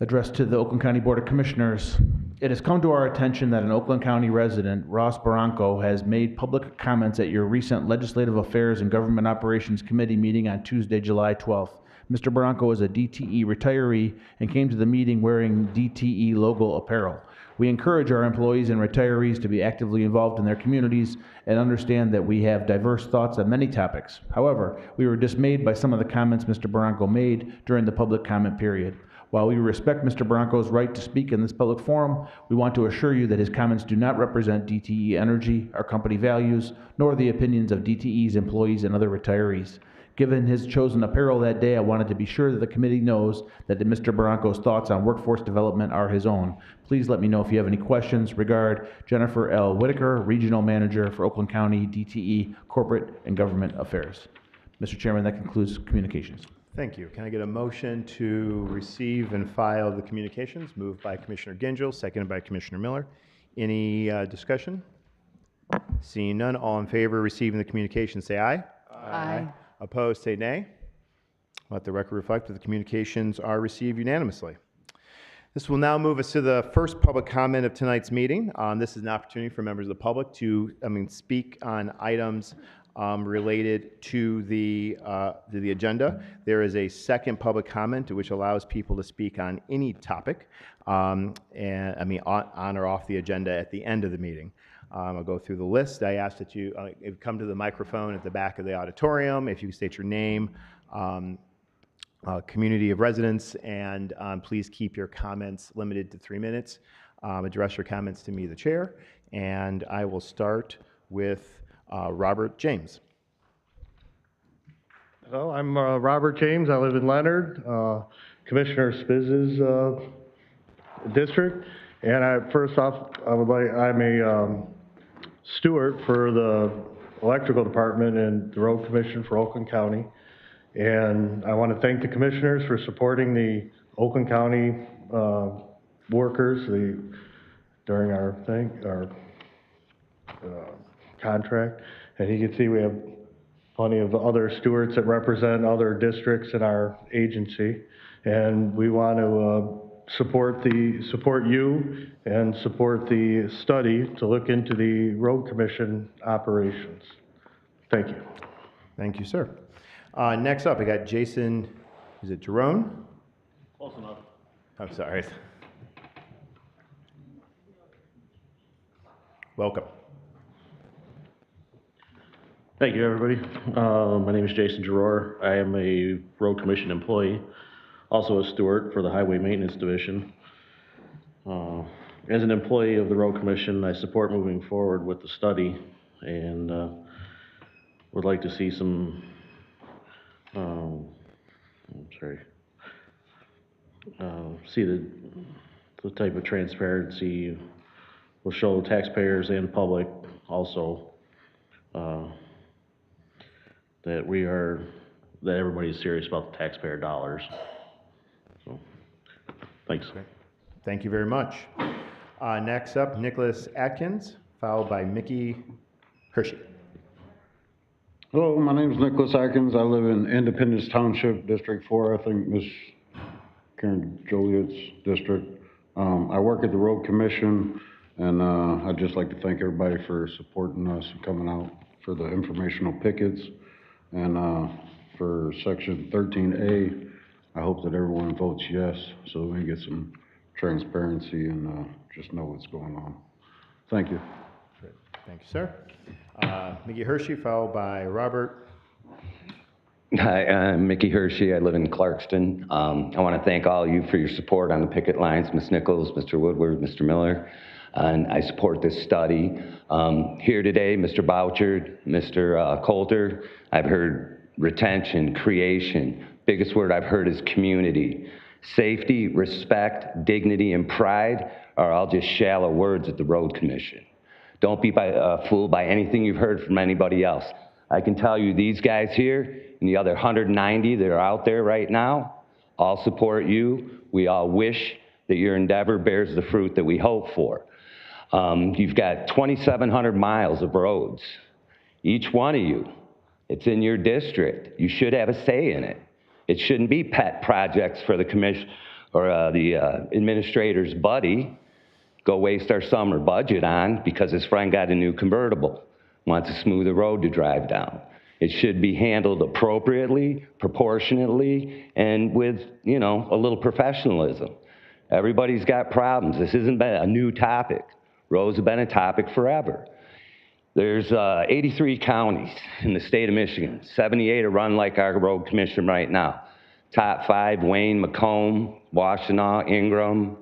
addressed to the Oakland County Board of Commissioners. It has come to our attention that an Oakland County resident, Ross Barranco, has made public comments at your recent Legislative Affairs and Government Operations Committee meeting on Tuesday, July 12th. Mr. Barranco is a DTE retiree and came to the meeting wearing DTE logo apparel. We encourage our employees and retirees to be actively involved in their communities and understand that we have diverse thoughts on many topics. However, we were dismayed by some of the comments Mr. Barranco made during the public comment period. While we respect Mr. Barranco's right to speak in this public forum, we want to assure you that his comments do not represent DTE Energy, our company values, nor the opinions of DTE's employees and other retirees. Given his chosen apparel that day, I wanted to be sure that the committee knows that Mr. Barranco's thoughts on workforce development are his own. Please let me know if you have any questions. Regard, Jennifer L. Whitaker, Regional Manager for Oakland County DTE Corporate and Government Affairs. Mr. Chairman, that concludes communications. Thank you. Can I get a motion to receive and file the communications? Moved by Commissioner Gingell, seconded by Commissioner Miller. Any discussion? Seeing none, all in favor of receiving the communications, say aye. Aye. Opposed, say nay. Let the record reflect that the communications are received unanimously. This will now move us to the first public comment of tonight's meeting. This is an opportunity for members of the public to speak on items related to the agenda. There is a second public comment which allows people to speak on any topic, on or off the agenda at the end of the meeting. I'll go through the list. I ask that you come to the microphone at the back of the auditorium. If you state your name community of residents, and please keep your comments limited to 3 minutes. Address your comments to me, the chair, and I will start with Robert James. Hello, I'm Robert James. I live in Leonard, Commissioner Spiz's district. And first off, I'm a steward for the electrical department and the road commission for Oakland County. And I want to thank the commissioners for supporting the Oakland County workers during our contract. And you can see we have plenty of other stewards that represent other districts in our agency. And we want to support you and support the study to look into the road commission operations. Thank you. Thank you, sir. Next up, I got Jason, is it Jerome? Close enough. I'm sorry. Welcome. Thank you, everybody. My name is Jason Giroir. I am a road commission employee, also a steward for the Highway Maintenance Division. As an employee of the road commission, I support moving forward with the study and would like to see some, see the type of transparency will show taxpayers and public also that everybody's serious about the taxpayer dollars. So, thanks. Okay. Thank you very much. Next up, Nicholas Atkins, followed by Mickey Hershey. Hello, my name is Nicholas Atkins. I live in Independence Township, District 4, I think Ms. Karen Joliet's district. I work at the Road Commission, and I'd just like to thank everybody for supporting us and coming out for the informational pickets. And for Section 13A, I hope that everyone votes yes, so we can get some transparency and just know what's going on. Thank you. Great. Thank you, sir. Mickey Hershey, followed by Robert. Hi, I'm Mickey Hershey. I live in Clarkston. I want to thank all of you for your support on the picket lines, Ms. Nichols, Mr. Woodward, Mr. Miller, and I support this study. Here today, Mr. Bouchard, Mr. Coulter, I've heard retention, creation. Biggest word I've heard is community. Safety, respect, dignity, and pride are all just shallow words at the Road Commission. Don't be fooled by anything you've heard from anybody else. I can tell you these guys here and the other 190 that are out there right now all support you. We all wish that your endeavor bears the fruit that we hope for. You've got 2,700 miles of roads. Each one of you, it's in your district. You should have a say in it. It shouldn't be pet projects for the commission or the administrator's buddy. Go waste our summer budget on because his friend got a new convertible, wants a smoother road to drive down. It should be handled appropriately, proportionately, and with, you know, a little professionalism. Everybody's got problems. This isn't a new topic. Roads have been a topic forever. There's 83 counties in the state of Michigan. 78 are run like our road commission right now. Top 5, Wayne, Macomb, Washtenaw, Ingram,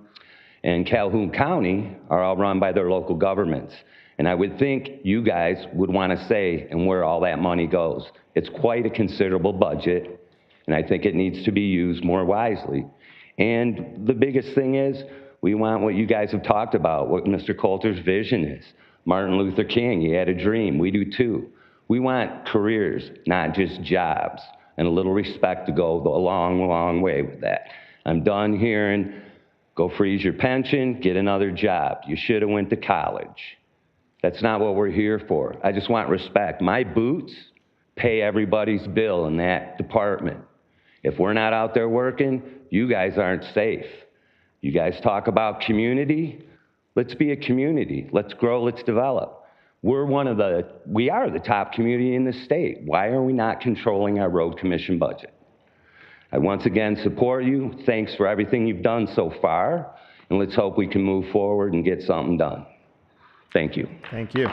and Calhoun County are all run by their local governments. And I would think you guys would want to say and where all that money goes. It's quite a considerable budget, and I think it needs to be used more wisely. And the biggest thing is, we want what you guys have talked about, what Mr. Coulter's vision is. Martin Luther King, he had a dream, we do too. We want careers, not just jobs, and a little respect to go a long, long way with that. I'm done hearing, go freeze your pension, get another job. You should have went to college. That's not what we're here for. I just want respect. My boots pay everybody's bill in that department. If we're not out there working, you guys aren't safe. You guys talk about community. Let's be a community. Let's grow, let's develop. We are the top community in the state. Why are we not controlling our road commission budget? I once again support you. Thanks for everything you've done so far. And let's hope we can move forward and get something done. Thank you. Thank you.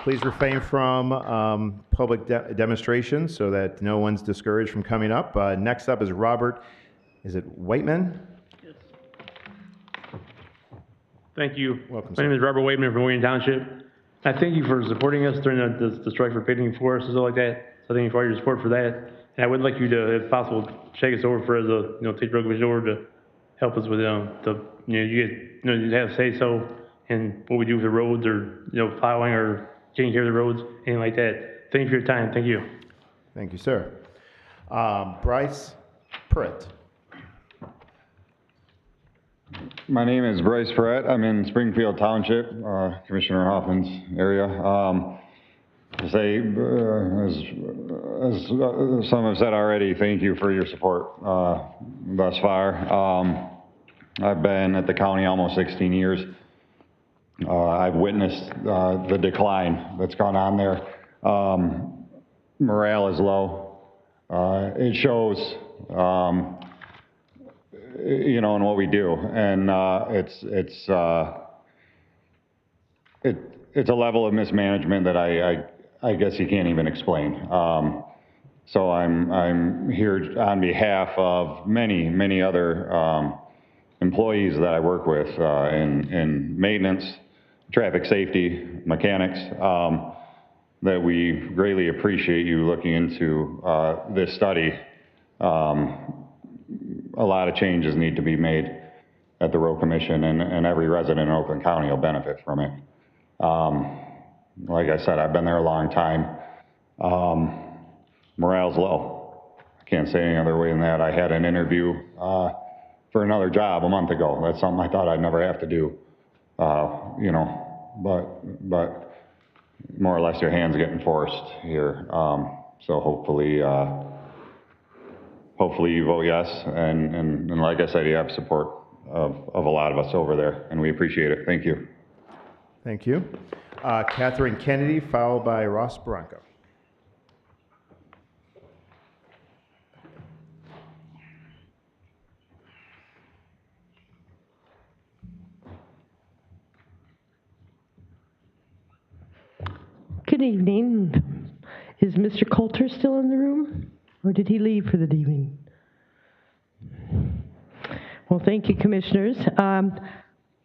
Please refrain from public demonstrations so that no one's discouraged from coming up. Next up is Robert, is it Whiteman? Yes. Thank you. Welcome, My name is Robert Whiteman from Wayne Township. I thank you for supporting us during the strike for paving forests and stuff like that. So thank you for all your support for that. And I would like you to, if possible, check us over for as a, take the road commission over to help us with you have say so and what we do with the roads or plowing or taking care of the roads, anything like that. Thank you for your time. Thank you. Thank you, sir. Bryce Pritt. My name is Bryce Pratt. I'm in Springfield Township, Commissioner Hoffman's area. To say, as some have said already, thank you for your support thus far. I've been at the county almost 16 years. I've witnessed the decline that's gone on there. Morale is low. It shows, in what we do, and it's a level of mismanagement that I guess you can't even explain. So I'm here on behalf of many other employees that I work with in maintenance, traffic safety, mechanics, that we greatly appreciate you looking into this study. A lot of changes need to be made at the Road Commission, and every resident in Oakland County will benefit from it. Like I said, I've been there a long time. Morale's low. I can't say any other way than that. I had an interview for another job a month ago. That's something I thought I'd never have to do, but more or less your hand's getting forced here. So hopefully you vote yes, and like I said, you have support of a lot of us over there, and we appreciate it. Thank you. Thank you. Catherine Kennedy, followed by Ross Bronco. Good evening. Is Mr. Coulter still in the room, or did he leave for the evening? Well, thank you, Commissioners.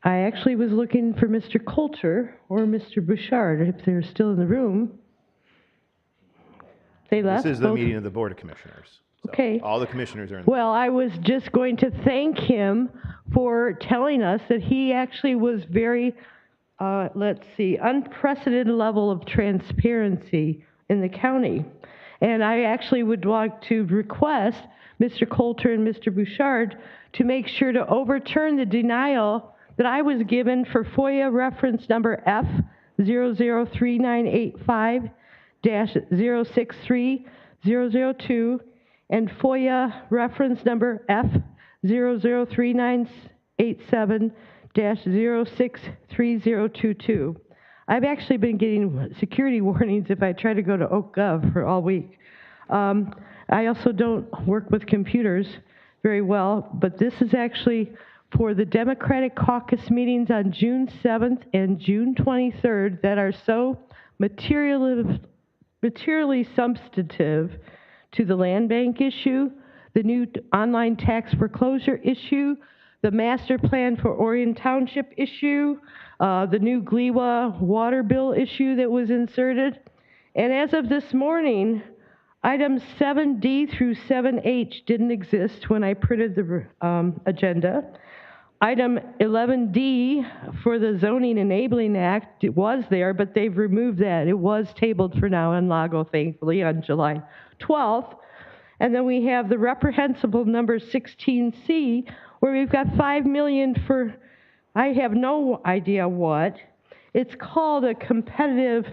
I actually was looking for Mr. Coulter or Mr. Bouchard, if they're still in the room. They left. This is the both. meeting of the Board of Commissioners. So Okay. all the commissioners are in. Well, I was just going to thank him for telling us that he actually was very, unprecedented level of transparency in the county. And I actually would like to request Mr. Coulter and Mr. Bouchard to make sure to overturn the denial that I was given for FOIA reference number F003985-063002 and FOIA reference number F003987-063022. I've actually been getting security warnings if I try to go to OakGov for all week. I also don't work with computers very well, but this is actually for the Democratic caucus meetings on June 7th and June 23rd that are so materially substantive to the land bank issue, the new online tax foreclosure issue, the master plan for Orion Township issue, the new Gliwa water bill issue that was inserted. And as of this morning, items 7D through 7H didn't exist when I printed the agenda. Item 11D for the Zoning Enabling Act, it was there, but they've removed that. It was tabled for now in Lago, thankfully, on July 12th. And then we have the reprehensible number 16C, where we've got $5 million for, I have no idea what. It's called a competitive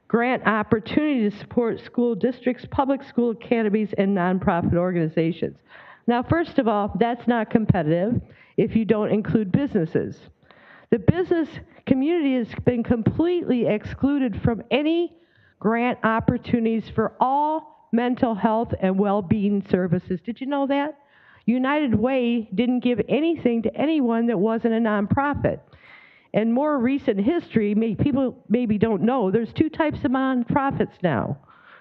grant opportunity to support school districts, public school academies, and nonprofit organizations. Now, first of all, that's not competitive if you don't include businesses. The business community has been completely excluded from any grant opportunities for all mental health and well-being services. Did you know that? United Way didn't give anything to anyone that wasn't a nonprofit. And more recent history, people maybe don't know, there's two types of nonprofits now.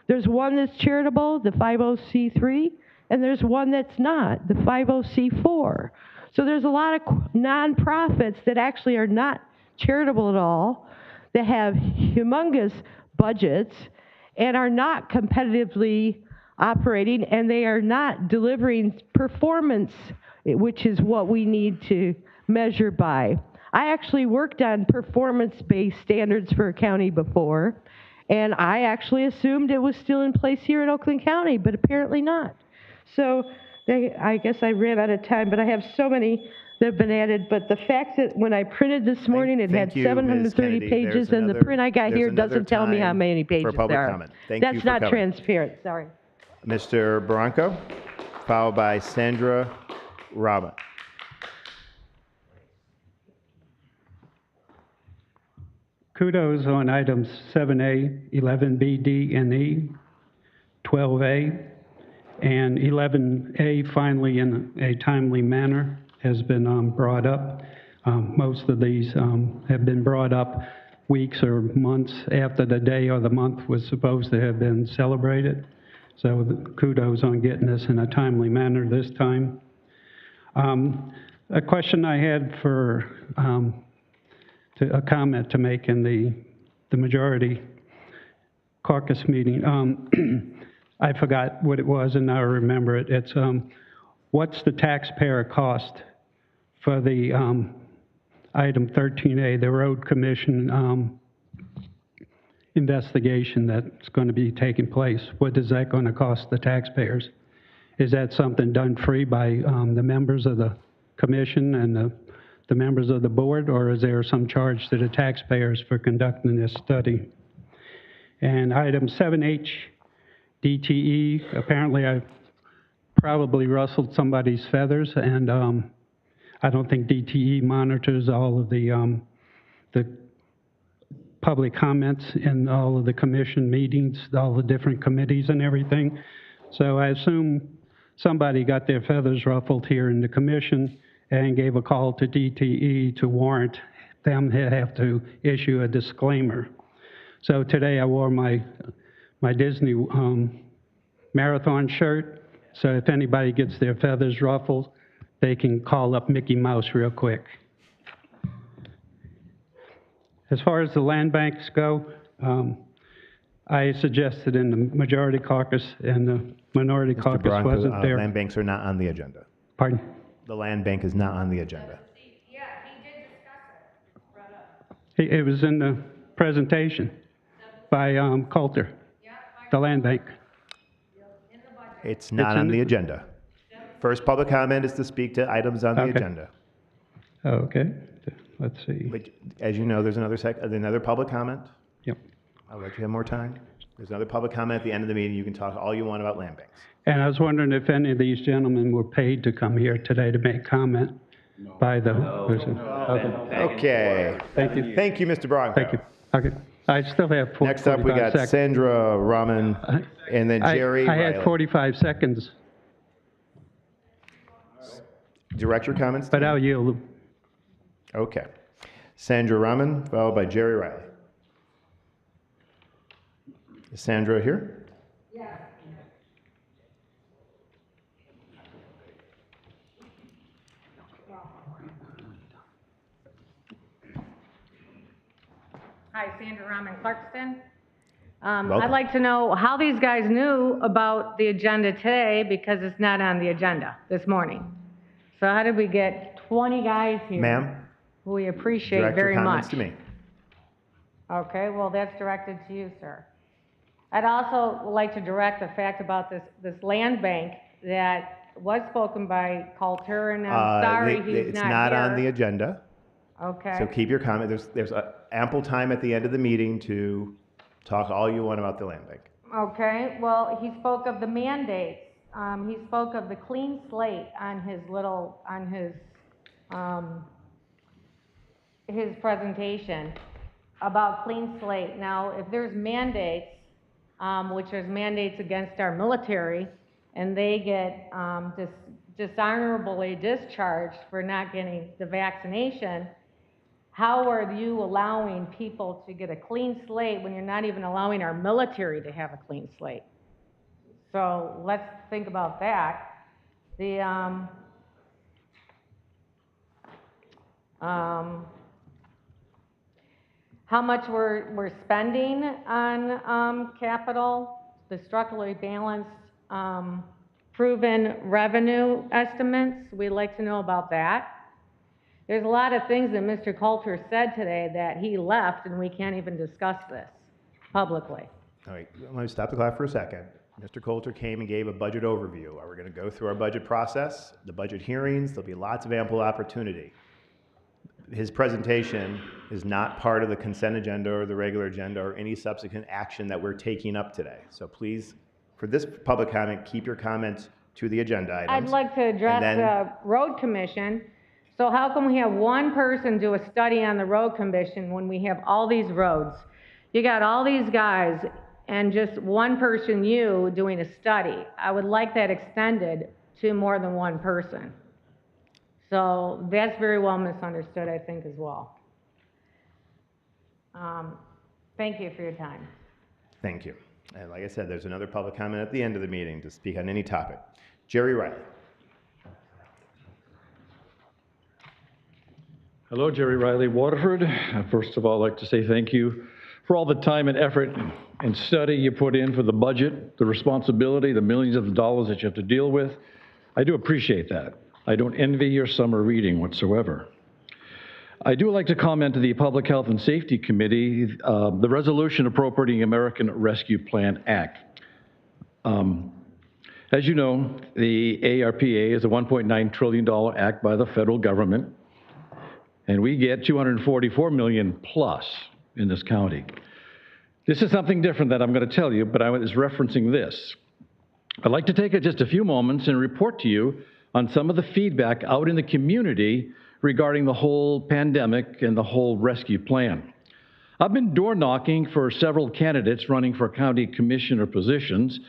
There's one that's charitable, the 50c3, and there's one that's not, the 50c4. So there's a lot of nonprofits that actually are not charitable at all, that have humongous budgets and are not competitively operating, and they are not delivering performance, which is what we need to measure by. I actually worked on performance-based standards for a county before, and I actually assumed it was still in place here in Oakland County, but apparently not. So I guess I ran out of time, but I have so many that have been added. But the fact that when I printed this morning, it had Thank you, Ms. 730 Kennedy. pages, There's and the another- print I got there's here another doesn't tell me how time many pages for public there are. comment. Thank you That's for not coming. transparent, sorry. Mr. Barranco, followed by Sandra Robin. Kudos on items 7A, 11B, D, and E, 12A, and 11A finally in a timely manner has been brought up. Most of these have been brought up weeks or months after the day or the month was supposed to have been celebrated. So kudos on getting this in a timely manner this time. A question I had for a comment to make in the majority caucus meeting. I forgot what it was and now I remember it. It's what's the taxpayer cost for the item 13A, the road commission investigation that's going to be taking place? What is that going to cost the taxpayers? Is that something done free by the members of the commission and the members of the board, or is there some charge to the taxpayers for conducting this study? And item 7H, DTE, apparently I probably rustled somebody's feathers, and I don't think DTE monitors all of the public comments in all of the commission meetings, all the different committees and everything. So I assume somebody got their feathers ruffled here in the commission and gave a call to DTE to warrant them to have to issue a disclaimer. So today I wore my Disney marathon shirt, so if anybody gets their feathers ruffled, they can call up Mickey Mouse real quick. As far as the land banks go, I suggested in the majority caucus and the minority Mr. caucus Bronco, wasn't there. land banks are not on the agenda. Pardon? The land bank is not on the agenda. It was in the presentation by Coulter, the land bank. It's not on the agenda. First public comment is to speak to items on the Okay. agenda. Okay, let's see. But as you know, there's another public comment. Yep. I'll let you have more time. There's another public comment at the end of the meeting. You can talk all you want about land banks. And I was wondering if any of these gentlemen were paid to come here today to make comment by the person. Okay. Thank you. Thank you, Mr. Bronco. Thank you. Okay. I still have 45 Next up, we got seconds. Sandra Rahman, and then Jerry I had Riley. 45 seconds, Direct your comments. but I'll yield. Okay. Sandra Rahman, followed by Jerry Riley. Is Sandra here? Hi, Sandra Rahman, Clarkston. Welcome. I'd like to know how these guys knew about the agenda today, because it's not on the agenda this morning. So how did we get 20 guys here? Ma'am, Who we appreciate direct your very comments much. to me. Okay, well, that's directed to you, sir. I'd also like to direct the fact about this land bank that was spoken by Coulter, and I'm sorry he's It's not not here. on the agenda, Okay. so keep your comment. There's ample time at the end of the meeting to talk all you want about the land bank. Okay, well, he spoke of the mandates. He spoke of the clean slate on his presentation about clean slate. Now, if there's mandates, which there's mandates against our military, and they get dishonorably discharged for not getting the vaccination, how are you allowing people to get a clean slate when you're not even allowing our military to have a clean slate? So let's think about that. The, how much we're spending on capital, the structurally balanced proven revenue estimates. We'd like to know about that. There's a lot of things that Mr. Coulter said today that he left, and we can't even discuss this publicly. All right, let me stop the clock for a second. Mr. Coulter came and gave a budget overview. We're going to go through our budget process, the budget hearings. There'll be lots of ample opportunity. His presentation is not part of the consent agenda or the regular agenda or any subsequent action that we're taking up today. So please, for this public comment, keep your comments to the agenda items. I'd like to address the road commission. So how come we have one person do a study on the road commission when we have all these roads? You got all these guys and just one person, you, doing a study. I would like that extended to more than one person. So that's very well misunderstood, I think, as well. Thank you for your time. Thank you. And like I said, there's another public comment at the end of the meeting to speak on any topic. Jerry Riley. Hello, Jerry Riley, Waterford. First of all, I'd like to say thank you for all the time and effort and study you put in for the budget, the responsibility, the millions of dollars that you have to deal with. I do appreciate that. I don't envy your summer reading whatsoever. I do like to comment to the Public Health and Safety Committee, the resolution appropriating American Rescue Plan Act. As you know, the ARPA is a $1.9 trillion act by the federal government, and we get $244 million plus in this county. This is something different that I'm going to tell you, but I was referencing this. I'd like to take just a few moments and report to you on some of the feedback out in the community regarding the whole pandemic and the whole rescue plan. I've been door knocking for several candidates running for county commissioner positions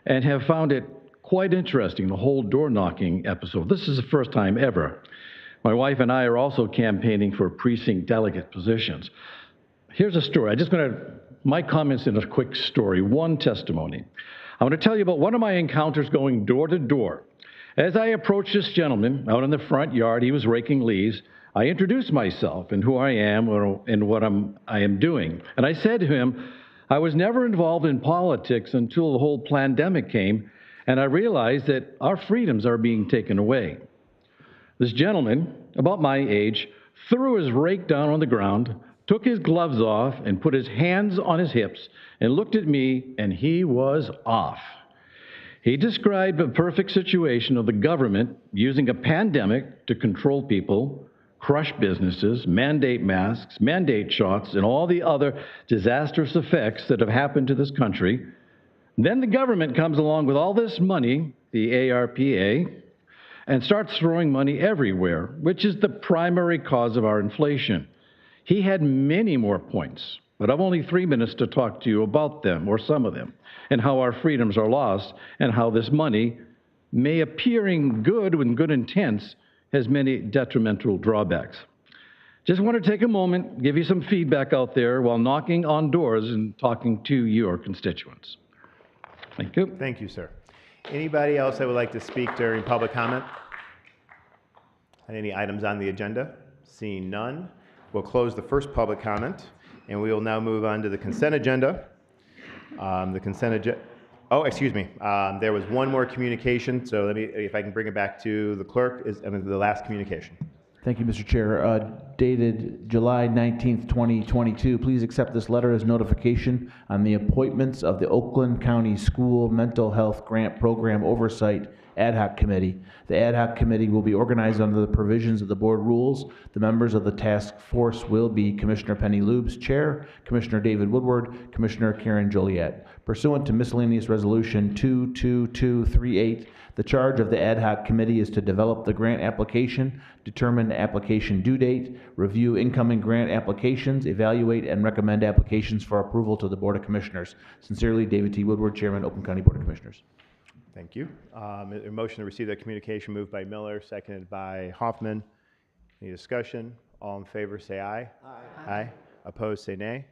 and have found it quite interesting, the whole door knocking episode. This is the first time ever. My wife and I are also campaigning for precinct delegate positions. Here's a story. My comments in a quick story, one testimony. I want to tell you about one of my encounters going door to door. As I approached this gentleman out in the front yard, he was raking leaves. I introduced myself and who I am and what I am doing. And I said to him, I was never involved in politics until the whole pandemic came, and I realized that our freedoms are being taken away. This gentleman, about my age, threw his rake down on the ground, took his gloves off, and put his hands on his hips, and looked at me, and he was off. He described a perfect situation of the government using a pandemic to control people, crush businesses, mandate masks, mandate shots, and all the other disastrous effects that have happened to this country. Then the government comes along with all this money, the ARPA, and starts throwing money everywhere, which is the primary cause of our inflation. He had many more points, but I've only 3 minutes to talk to you about them, or some of them, and how our freedoms are lost, and how this money, may appearing good with good intents, has many detrimental drawbacks. Just want to take a moment, give you some feedback out there while knocking on doors and talking to your constituents. Thank you. Thank you, sir. Anybody else that would like to speak during public comment? Any items on the agenda? Seeing none, we'll close the first public comment, and we will now move on to the consent agenda. Oh, excuse me. There was one more communication, so let me, if I can bring it back to the clerk, the last communication. Thank you, Mr. Chair. Dated July 19th, 2022, please accept this letter as notification on the appointments of the Oakland County School Mental Health Grant Program Oversight Ad Hoc Committee. The Ad Hoc Committee will be organized under the provisions of the board rules. The members of the task force will be Commissioner Penny Lubes, Chair, Commissioner David Woodward, Commissioner Karen Joliet. Pursuant to Miscellaneous Resolution 22238, the charge of the Ad Hoc Committee is to develop the grant application, determine application due date, review incoming grant applications, evaluate and recommend applications for approval to the Board of Commissioners. Sincerely, David T. Woodward, Chairman, Oakland County Board of Commissioners. Thank you. A motion to receive that communication moved by Miller, seconded by Hoffman. Any discussion? All in favor, say aye. Aye. Aye. Opposed, say nay.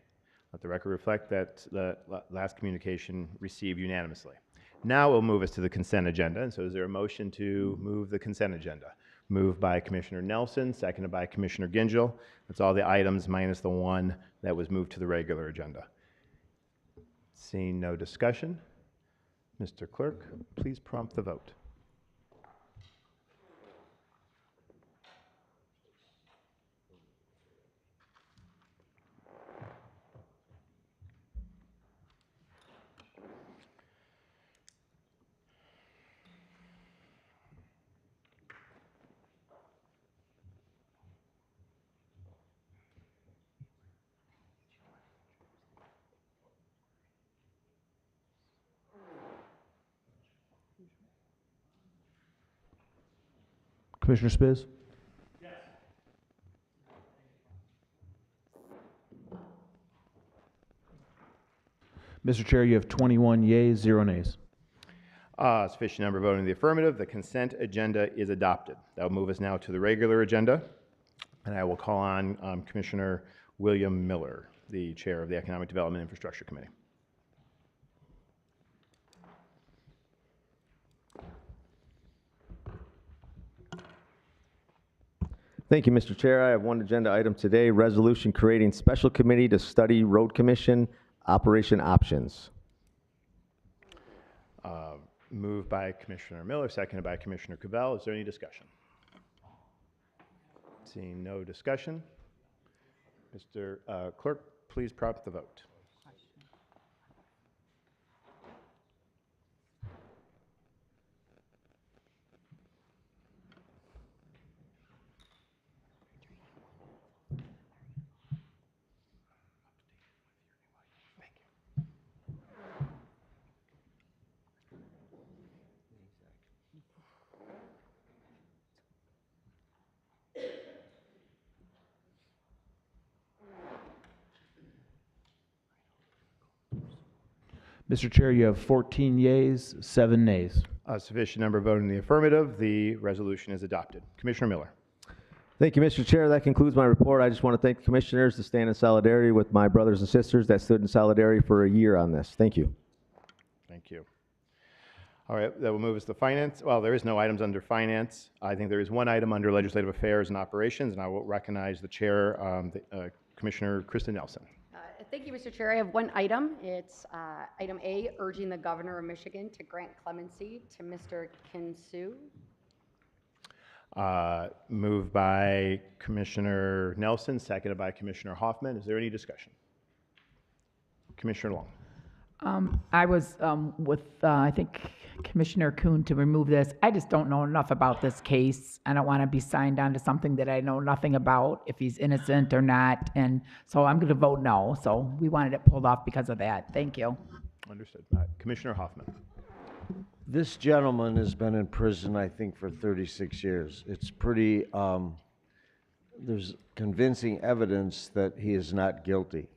Let the record reflect that the last communication received unanimously. Now we'll move us to the consent agenda. And so is there a motion to move the consent agenda? Moved by Commissioner Nelson, seconded by Commissioner Gingell. That's all the items minus the one that was moved to the regular agenda. Seeing no discussion, Mr. Clerk, please prompt the vote. Commissioner Spiz? Mr. Chair, you have 21 yeas, 0 nays. Sufficient number voting in the affirmative. The consent agenda is adopted. That will move us now to the regular agenda. And I will call on Commissioner William Miller, the Chair of the Economic Development Infrastructure Committee. Thank you, Mr. Chair. I have one agenda item today, resolution creating special committee to study road commission operation options. Moved by Commissioner Miller, seconded by Commissioner Cavell. Is there any discussion? Seeing no discussion, Mr. Clerk, please prompt the vote. Mr. Chair, you have 14 yeas, 7 nays. Sufficient number voting in the affirmative. The resolution is adopted. Commissioner Miller. Thank you, Mr. Chair. That concludes my report. I just want to thank the commissioners to stand in solidarity with my brothers and sisters that stood in solidarity for a year on this. Thank you. Thank you. All right, that will move us to finance. Well, there is no items under finance. I think there is one item under legislative affairs and operations, and I will recognize the chair, Commissioner Kristen Nelson. Thank you, Mr. Chair. I have one item. It's item A, urging the governor of Michigan to grant clemency to Mr. Kinsu. Moved by Commissioner Nelson, seconded by Commissioner Hoffman. Is there any discussion? Commissioner Long. I was with, I think, Commissioner Kuhn to remove this. I just don't know enough about this case. I don't want to be signed on to something that I know nothing about, if he's innocent or not. And so I'm going to vote no. So we wanted it pulled off because of that. Thank you. Understood. Commissioner Hoffman. This gentleman has been in prison, I think, for 36 years. It's pretty, there's convincing evidence that he is not guilty.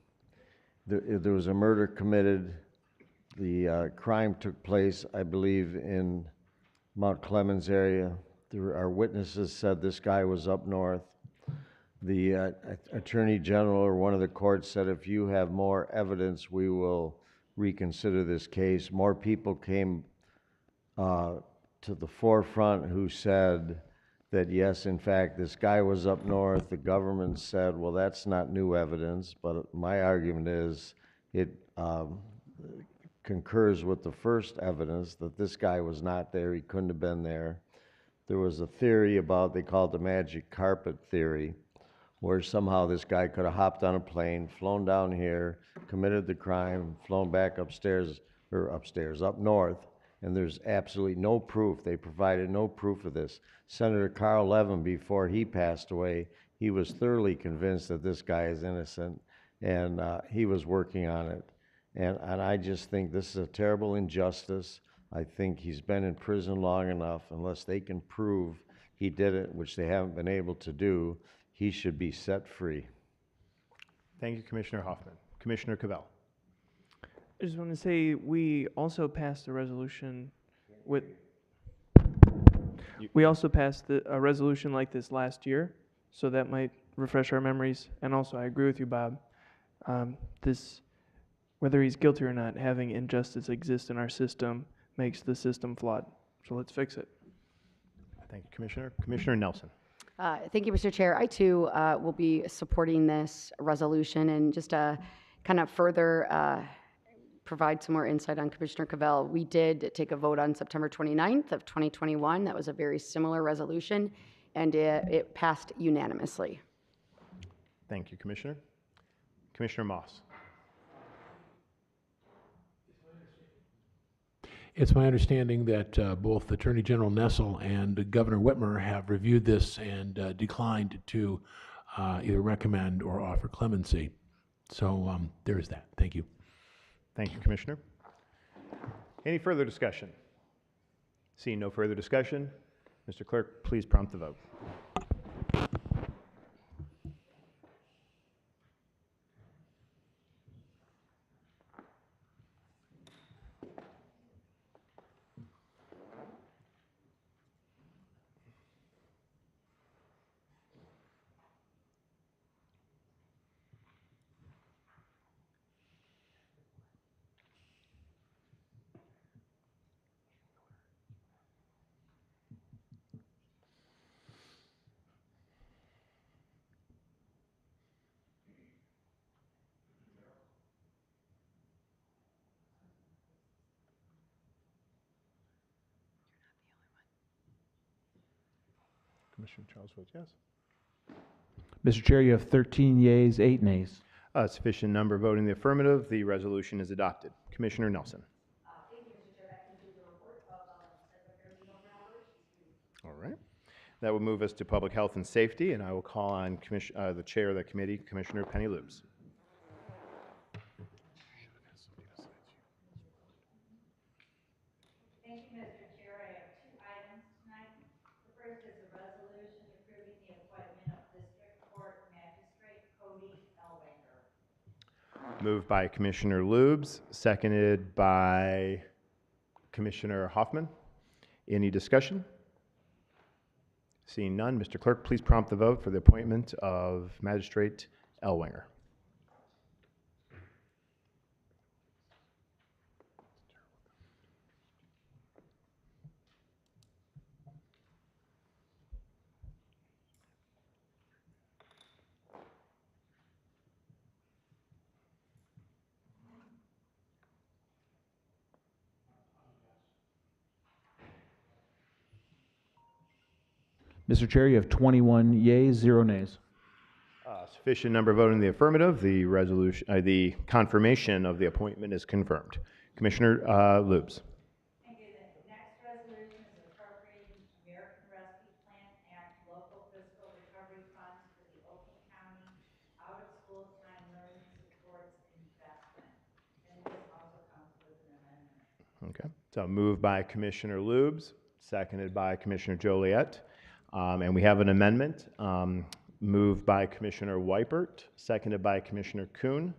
There was a murder committed. The crime took place, I believe, in Mount Clemens area. Our witnesses said this guy was up north. The Attorney General or one of the courts said, if you have more evidence, we will reconsider this case. More people came to the forefront who said that, yes, in fact, this guy was up north. The government said, well, that's not new evidence. But my argument is it concurs with the first evidence that this guy was not there. He couldn't have been there. There was a theory about, they call it the magic carpet theory, where somehow this guy could have hopped on a plane, flown down here, committed the crime, flown back up north, and there's absolutely no proof. They provided no proof of this. Senator Carl Levin, before he passed away, he was thoroughly convinced that this guy is innocent, and he was working on it. And I just think this is a terrible injustice. I think he's been in prison long enough. Unless they can prove he did it, which they haven't been able to do, he should be set free. Thank you, Commissioner Hoffman. Commissioner Cavell. I just want to say we also passed a resolution with. We also passed a resolution like this last year, so that might refresh our memories. And also, I agree with you, Bob. This, whether he's guilty or not, having injustice exist in our system makes the system flawed. So let's fix it. Thank you, Commissioner. Commissioner Nelson. Thank you, Mr. Chair. I too will be supporting this resolution, and just to kind of further provide some more insight on Commissioner Cavell. We did take a vote on September 29th of 2021. That was a very similar resolution, and it passed unanimously. Thank you, Commissioner. Commissioner Moss. It's my understanding that both Attorney General Nessel and Governor Whitmer have reviewed this and declined to either recommend or offer clemency. So there's that. Thank you. Thank you, Commissioner. Any further discussion? Seeing no further discussion, Mr. Clerk, please prompt the vote. Commissioner Charles votes yes. Mr. Chair, you have 13 yeas, 8 nays. Sufficient number voting in the affirmative. The resolution is adopted. Commissioner Nelson. All right. That will move us to Public Health and Safety, and I will call on the chair of the committee, Commissioner Penny Lubes. Thank you, Mr. Chair. I have 2 items tonight. The first is a resolution approving the appointment of District Court Magistrate Cody Ellwanger. Moved by Commissioner Lubes, seconded by Commissioner Hoffman. Any discussion? Seeing none, Mr. Clerk, please prompt the vote for the appointment of Magistrate Ellwanger. Mr. Chair, you have 21 yeas, 0 nays. Sufficient number voting in the affirmative. The resolution, the confirmation of the appointment is confirmed. Commissioner Lubes. Thank you. The next resolution is appropriating American Rescue Plan Act local fiscal recovery funds for the Oakland County out-of-school time learning supports investment. And this also comes with an amendment. Okay. So moved by Commissioner Lubes, seconded by Commissioner Joliet. And we have an amendment moved by Commissioner Weipert, seconded by Commissioner Kuhn.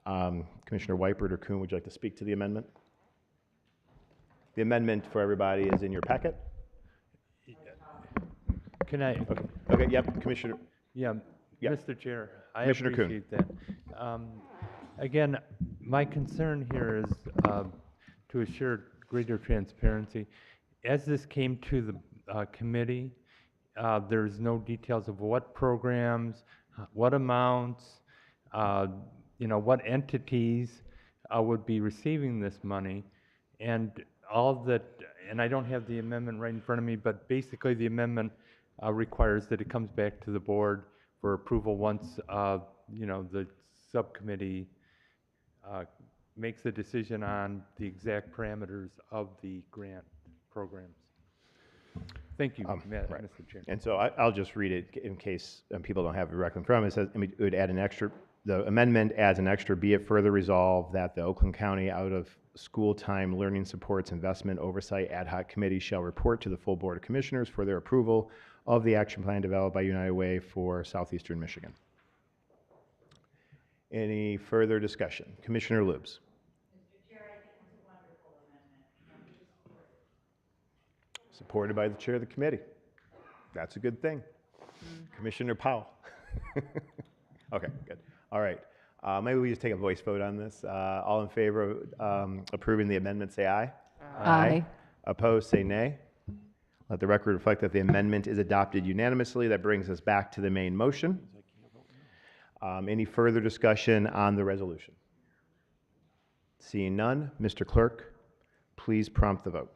Commissioner Weipert or Kuhn, would you like to speak to the amendment? The amendment for everybody is in your packet. Can I? Okay, yep, Commissioner. Yeah, Yep. Mr. Chair, I Commissioner Kuhn. appreciate that. Again, my concern here is to assure greater transparency. As this came to the committee, there's no details of what programs, what amounts, what entities would be receiving this money, and all that. And I don't have the amendment right in front of me, but basically the amendment requires that it comes back to the board for approval once the subcommittee makes a decision on the exact parameters of the grant programs. Thank you, Right. Mr. Chair. And so I'll just read it in case people don't have it directly in front of them. It says, it would add an extra, the amendment adds an extra, be it further resolved that the Oakland County out of school time learning supports investment oversight ad hoc committee shall report to the full board of commissioners for their approval of the action plan developed by United Way for Southeastern Michigan. Any further discussion? Commissioner Lubes. Mr. Chair, I think it's a wonderful amendment. And we support it. Supported by the chair of the committee. That's a good thing. Commissioner Powell. Okay, good. All right. Maybe we just take a voice vote on this. All in favor of approving the amendment, say aye. Aye. Opposed, say nay. Let the record reflect that the amendment is adopted unanimously. That brings us back to the main motion. Any further discussion on the resolution? Seeing none, Mr. Clerk, please prompt the vote.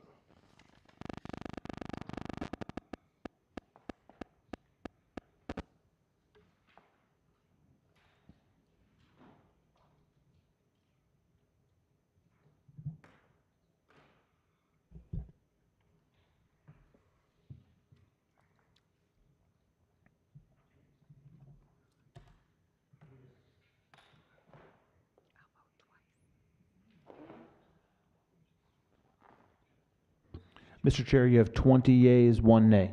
Mr. Chair, you have 20 yeas, 1 nay.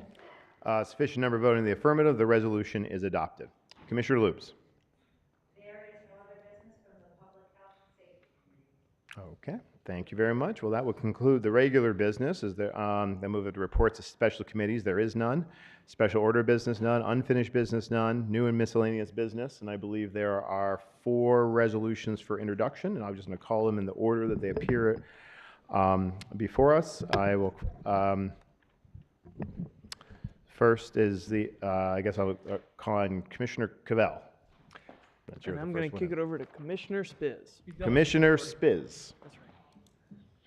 Sufficient number voting in the affirmative. The resolution is adopted. Commissioner Loops. There is no other business from the public health and safety. Okay, thank you very much. Well, that will conclude the regular business. Is there, I move it to reports of special committees. There is none. Special order business, none. Unfinished business, none. New and miscellaneous business. And I believe there are 4 resolutions for introduction, and I'm just going to call them in the order that they appear before us. I will, first is the, I guess I'll call on Commissioner Cavell. And I'm going to kick it over to Commissioner Spiz. Commissioner Spiz.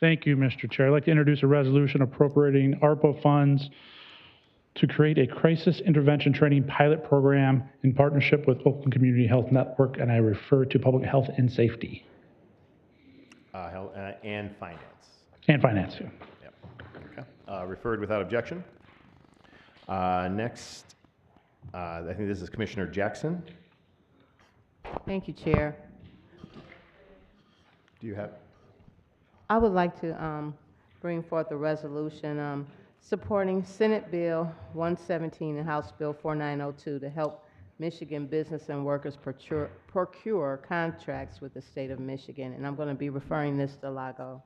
Thank you, Mr. Chair. I'd like to introduce a resolution appropriating ARPA funds to create a crisis intervention training pilot program in partnership with Oakland Community Health Network, and I refer to public health and safety. Health, and finance. And finance, yeah. Yep. Okay. Referred without objection. Next, I think this is Commissioner Jackson. Thank you, Chair. Do you have? I would like to bring forth a resolution supporting Senate Bill 117 and House Bill 4902 to help Michigan business and workers procure contracts with the state of Michigan. And I'm going to be referring this to Lago.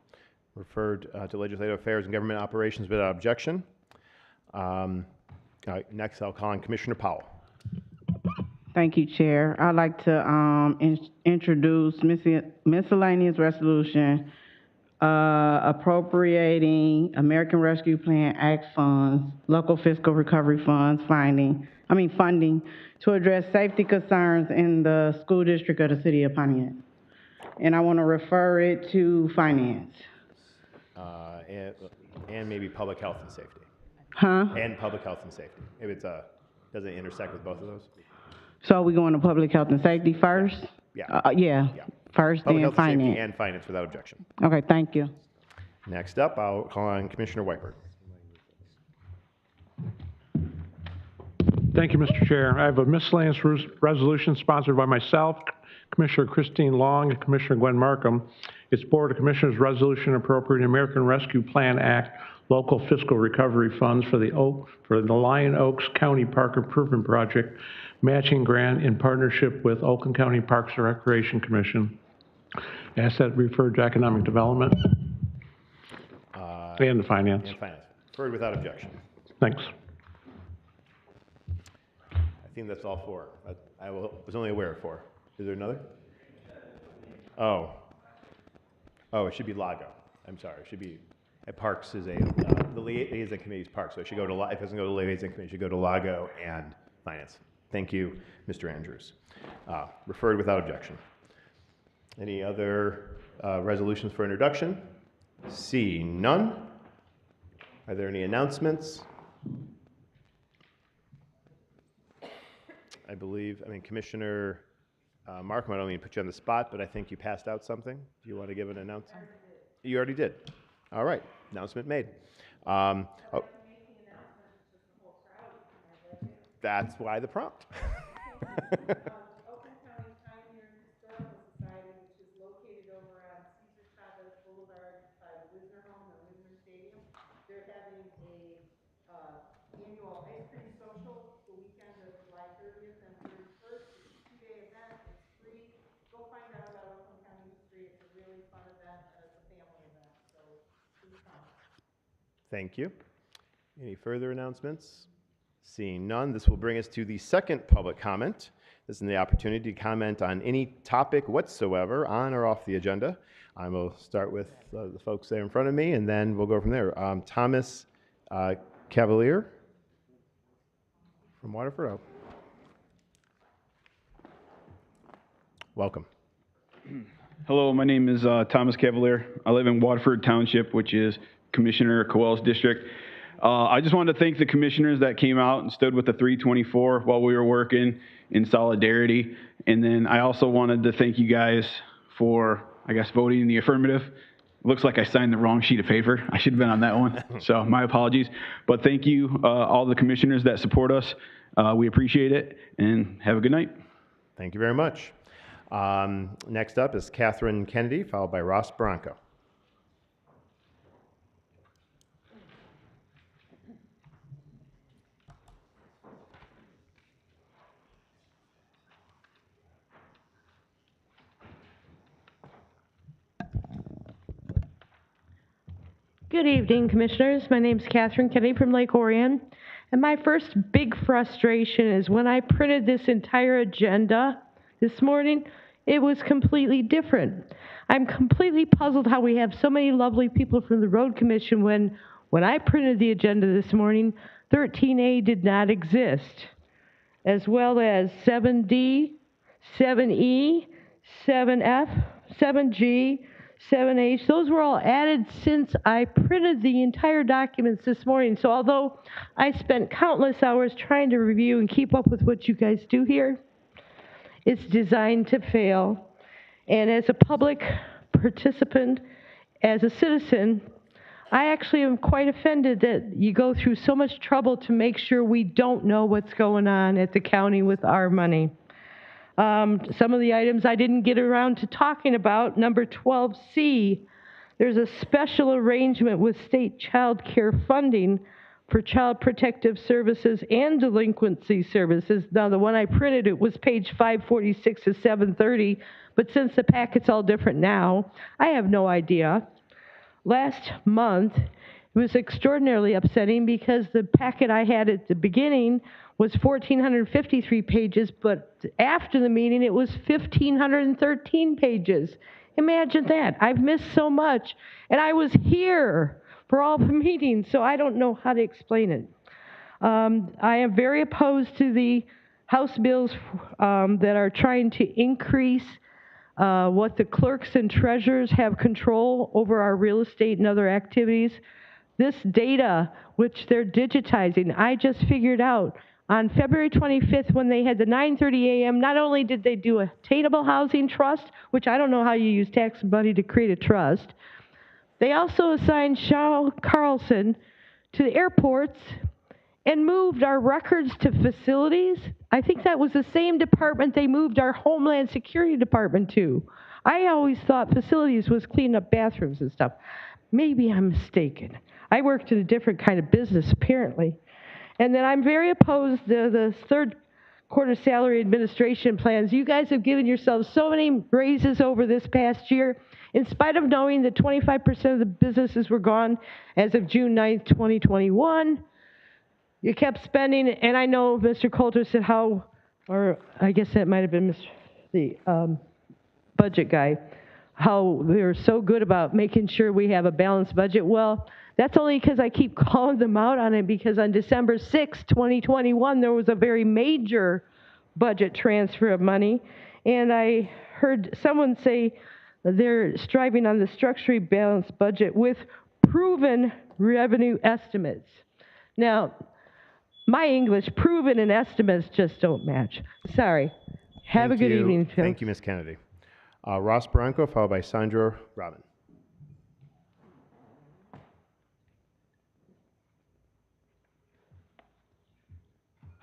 Referred to Legislative Affairs and Government Operations without objection. Next, I'll call on Commissioner Powell. Thank you, Chair. I'd like to introduce miscellaneous resolution appropriating American Rescue Plan Act funds, local fiscal recovery funds funding to address safety concerns in the school district of the city of Pontiac. And I want to refer it to finance. And maybe public health and safety. Huh? And public health and safety. If it's does it intersect with both of those? So we going to public health and safety first? Yeah. Yeah. First, Public then health and safety finance. and finance without objection. Okay, thank you. Next up, I'll call on Commissioner Weipert. Thank you, Mr. Chair. I have a miscellaneous resolution sponsored by myself, Commissioner Christine Long, and Commissioner Gwen Markham. It's Board of Commissioners resolution appropriating American Rescue Plan Act local fiscal recovery funds for the Lion Oaks County Park Improvement Project matching grant in partnership with Oakland County Parks and Recreation Commission. Asset referred to economic development and finance. And finance. Referred without objection. Thanks. I think that's all 4. I was only aware of 4. Is there another? Oh, it should be Lago. I'm sorry. It should be, Parks is the liaison committee is Parks, so it should go to, if it doesn't go to the liaison committee, it should go to Lago and finance. Thank you, Mr. Andrews. Referred without objection. Any other resolutions for introduction? Seeing none. Are there any announcements? Commissioner Markham, I don't mean to put you on the spot, but I think you passed out something. Do you want to give an announcement? You already did. All right, announcement made. That's why the prompt. Oakland County Pioneer Historical Society, which is located over on Cesar Chavez Boulevard by the Wisner Home and Wisner Stadium. They're having a annual ice cream social the weekend of July 30th and 31st. It's a 2-day event. It's free. Go find out about Oakland County history. It's a really fun event and it's a family event. So please come. Thank you. Any further announcements? Seeing none, this will bring us to the second public comment. This is the opportunity to comment on any topic whatsoever on or off the agenda. I will start with the folks there in front of me, and then we'll go from there. Thomas Cavalier from Waterford. Welcome. Hello, my name is Thomas Cavalier. I live in Waterford Township, which is Commissioner Coel's district. I just wanted to thank the commissioners that came out and stood with the 324 while we were working in solidarity. And then I also wanted to thank you guys for, I guess, voting in the affirmative. Looks like I signed the wrong sheet of paper. I should have been on that one. So my apologies. But thank you, all the commissioners that support us. We appreciate it, and have a good night. Thank you very much. Next up is Catherine Kennedy, followed by Ross Bronco. Good evening, Commissioners. My name is Catherine Kennedy from Lake Orion. And my first big frustration is when I printed this entire agenda this morning, it was completely different. I'm completely puzzled how we have so many lovely people from the Road Commission when I printed the agenda this morning, 13A did not exist, as well as 7D, 7E, 7F, 7G, 7H. Those were all added since I printed the entire documents this morning. So although I spent countless hours trying to review and keep up with what you guys do here, it's designed to fail. And as a public participant, as a citizen, I actually am quite offended that you go through so much trouble to make sure we don't know what's going on at the county with our money. Some of the items I didn't get around to talking about, number 12C, there's a special arrangement with state child care funding for child protective services and delinquency services. Now, the one I printed, it was page 546 to 730, but since the packet's all different now, I have no idea. Last month, it was extraordinarily upsetting because the packet I had at the beginning was 1,453 pages, but after the meeting, it was 1,513 pages. Imagine that. I've missed so much, and I was here for all the meetings, so I don't know how to explain it. I am very opposed to the House bills that are trying to increase what the clerks and treasurers have control over our real estate and other activities. This data, which they're digitizing, I just figured out on February 25th when they had the 9:30 a.m., not only did they do a attainable housing trust, which I don't know how you use tax money to create a trust, they also assigned Shaw Carlson to the airports and moved our records to facilities. I think that was the same department they moved our Homeland Security Department to. I always thought facilities was cleaning up bathrooms and stuff. Maybe I'm mistaken. I worked in a different kind of business, apparently. And then I'm very opposed to the third quarter salary administration plans. You guys have given yourselves so many raises over this past year, in spite of knowing that 25% of the businesses were gone as of June 9th, 2021. You kept spending, and I know Mr. Coulter said how, or I guess that might have been the budget guy, how they're so good about making sure we have a balanced budget. Well, that's only because I keep calling them out on it, because on December 6th, 2021, there was a very major budget transfer of money, and I heard someone say they're striving on the structurally balanced budget with proven revenue estimates. Now, my English, proven and estimates just don't match. Sorry. Have a good evening, Phil. Thank you, Ms. Kennedy. Ross Bronco, followed by Sandra Robin.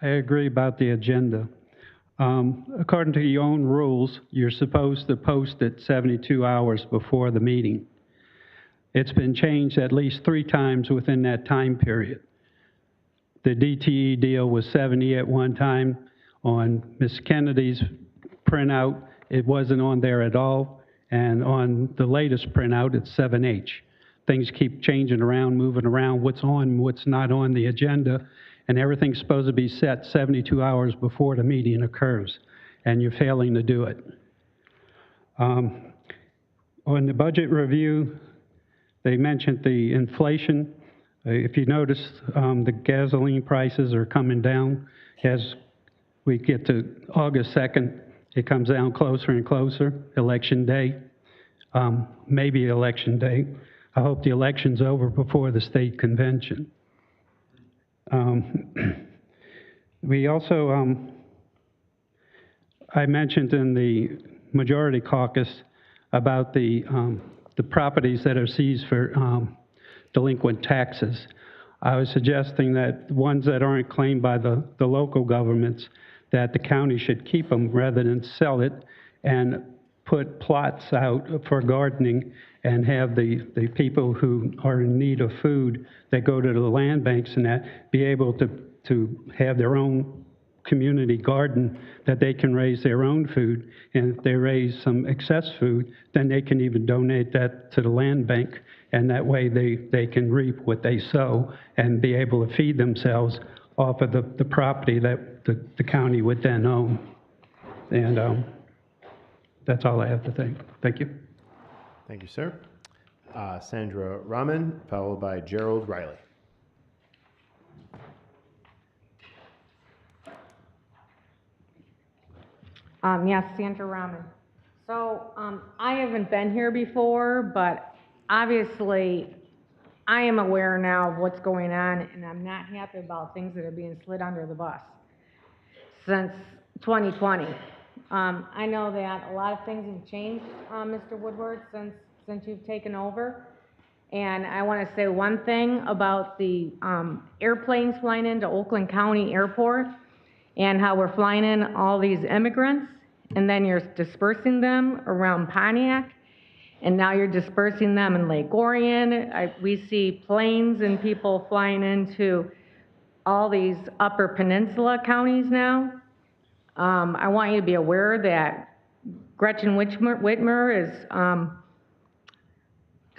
I agree about the agenda. According to your own rules, you're supposed to post it 72 hours before the meeting. It's been changed at least 3 times within that time period. The DTE deal was 70 at one time. On Ms. Kennedy's printout, it wasn't on there at all. And on the latest printout, it's 7H. Things keep changing around, moving around, what's on, what's not on the agenda, and everything's supposed to be set 72 hours before the meeting occurs. and you're failing to do it. On the budget review, they mentioned the inflation. If you notice, the gasoline prices are coming down. As we get to August 2nd, it comes down closer and closer, election day, maybe election day. I hope the election's over before the state convention. We also, I mentioned in the majority caucus about the properties that are seized for delinquent taxes. I was suggesting that ones that aren't claimed by the local governments, that the county should keep them rather than sell it, and put plots out for gardening and have the people who are in need of food that go to the land banks and that be able to have their own community garden, that they can raise their own food, and if they raise some excess food, then they can even donate that to the land bank, and that way they can reap what they sow and be able to feed themselves off of the property that the county would then own. And that's all I have to say. Thank you. Thank you, sir. Sandra Rahman, followed by Gerald Riley. Yes, Sandra Rahman. So I haven't been here before, but obviously I am aware now of what's going on, and I'm not happy about things that are being slid under the bus since 2020. I know that a lot of things have changed, Mr. Woodward, since you've taken over. And I want to say one thing about the airplanes flying into Oakland County Airport and how we're flying in all these immigrants, and then you're dispersing them around Pontiac, and now you're dispersing them in Lake Orion. We see planes and people flying into all these upper peninsula counties now. I want you to be aware that Gretchen Whitmer is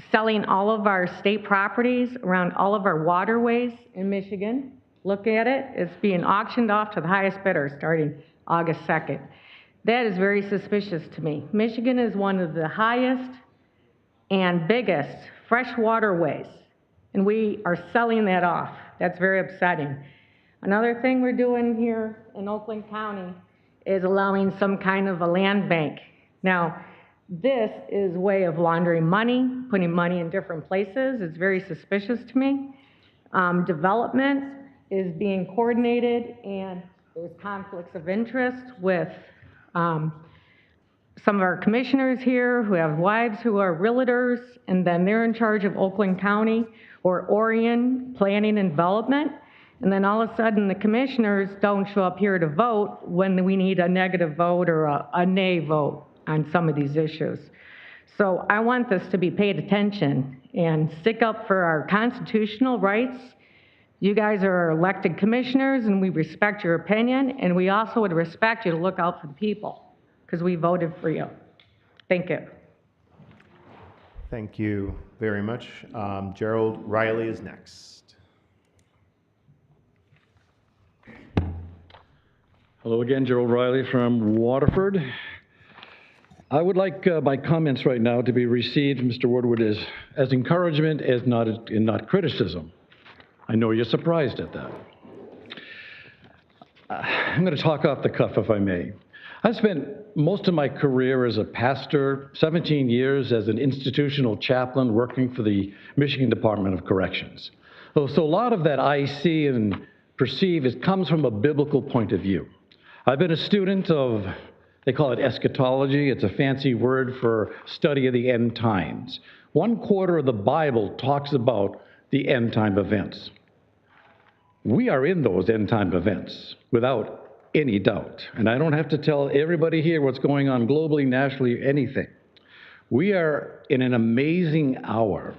selling all of our state properties around all of our waterways in Michigan. Look at it. It's being auctioned off to the highest bidder starting August 2nd. That is very suspicious to me. Michigan is one of the highest and biggest fresh waterways, and we are selling that off. That's very upsetting. Another thing we're doing here in Oakland County is allowing some kind of a land bank. Now, this is a way of laundering money, putting money in different places. It's very suspicious to me. Development is being coordinated, and there's conflicts of interest with some of our commissioners here who have wives who are realtors, and then they're in charge of Oakland County or Orion Planning and Development. And then all of a sudden the commissioners don't show up here to vote when we need a negative vote or a nay vote on some of these issues. So I want this to be paid attention and stick up for our constitutional rights. You guys are our elected commissioners, and we respect your opinion, and we also would respect you to look out for the people because we voted for you. Thank you. Thank you very much. Gerald Riley is next. Hello again, Gerald Riley from Waterford. I would like my comments right now to be received, Mr. Woodward, as encouragement and not criticism. I know you're surprised at that. I'm going to talk off the cuff, if I may. I've spent most of my career as a pastor, 17 years as an institutional chaplain working for the Michigan Department of Corrections. So a lot of that I see and perceive comes from a biblical point of view. I've been a student of, they call it eschatology. It's a fancy word for study of the end times. 1/4 of the Bible talks about the end time events. We are in those end time events without any doubt. And I don't have to tell everybody here what's going on globally, nationally, anything. We are in an amazing hour.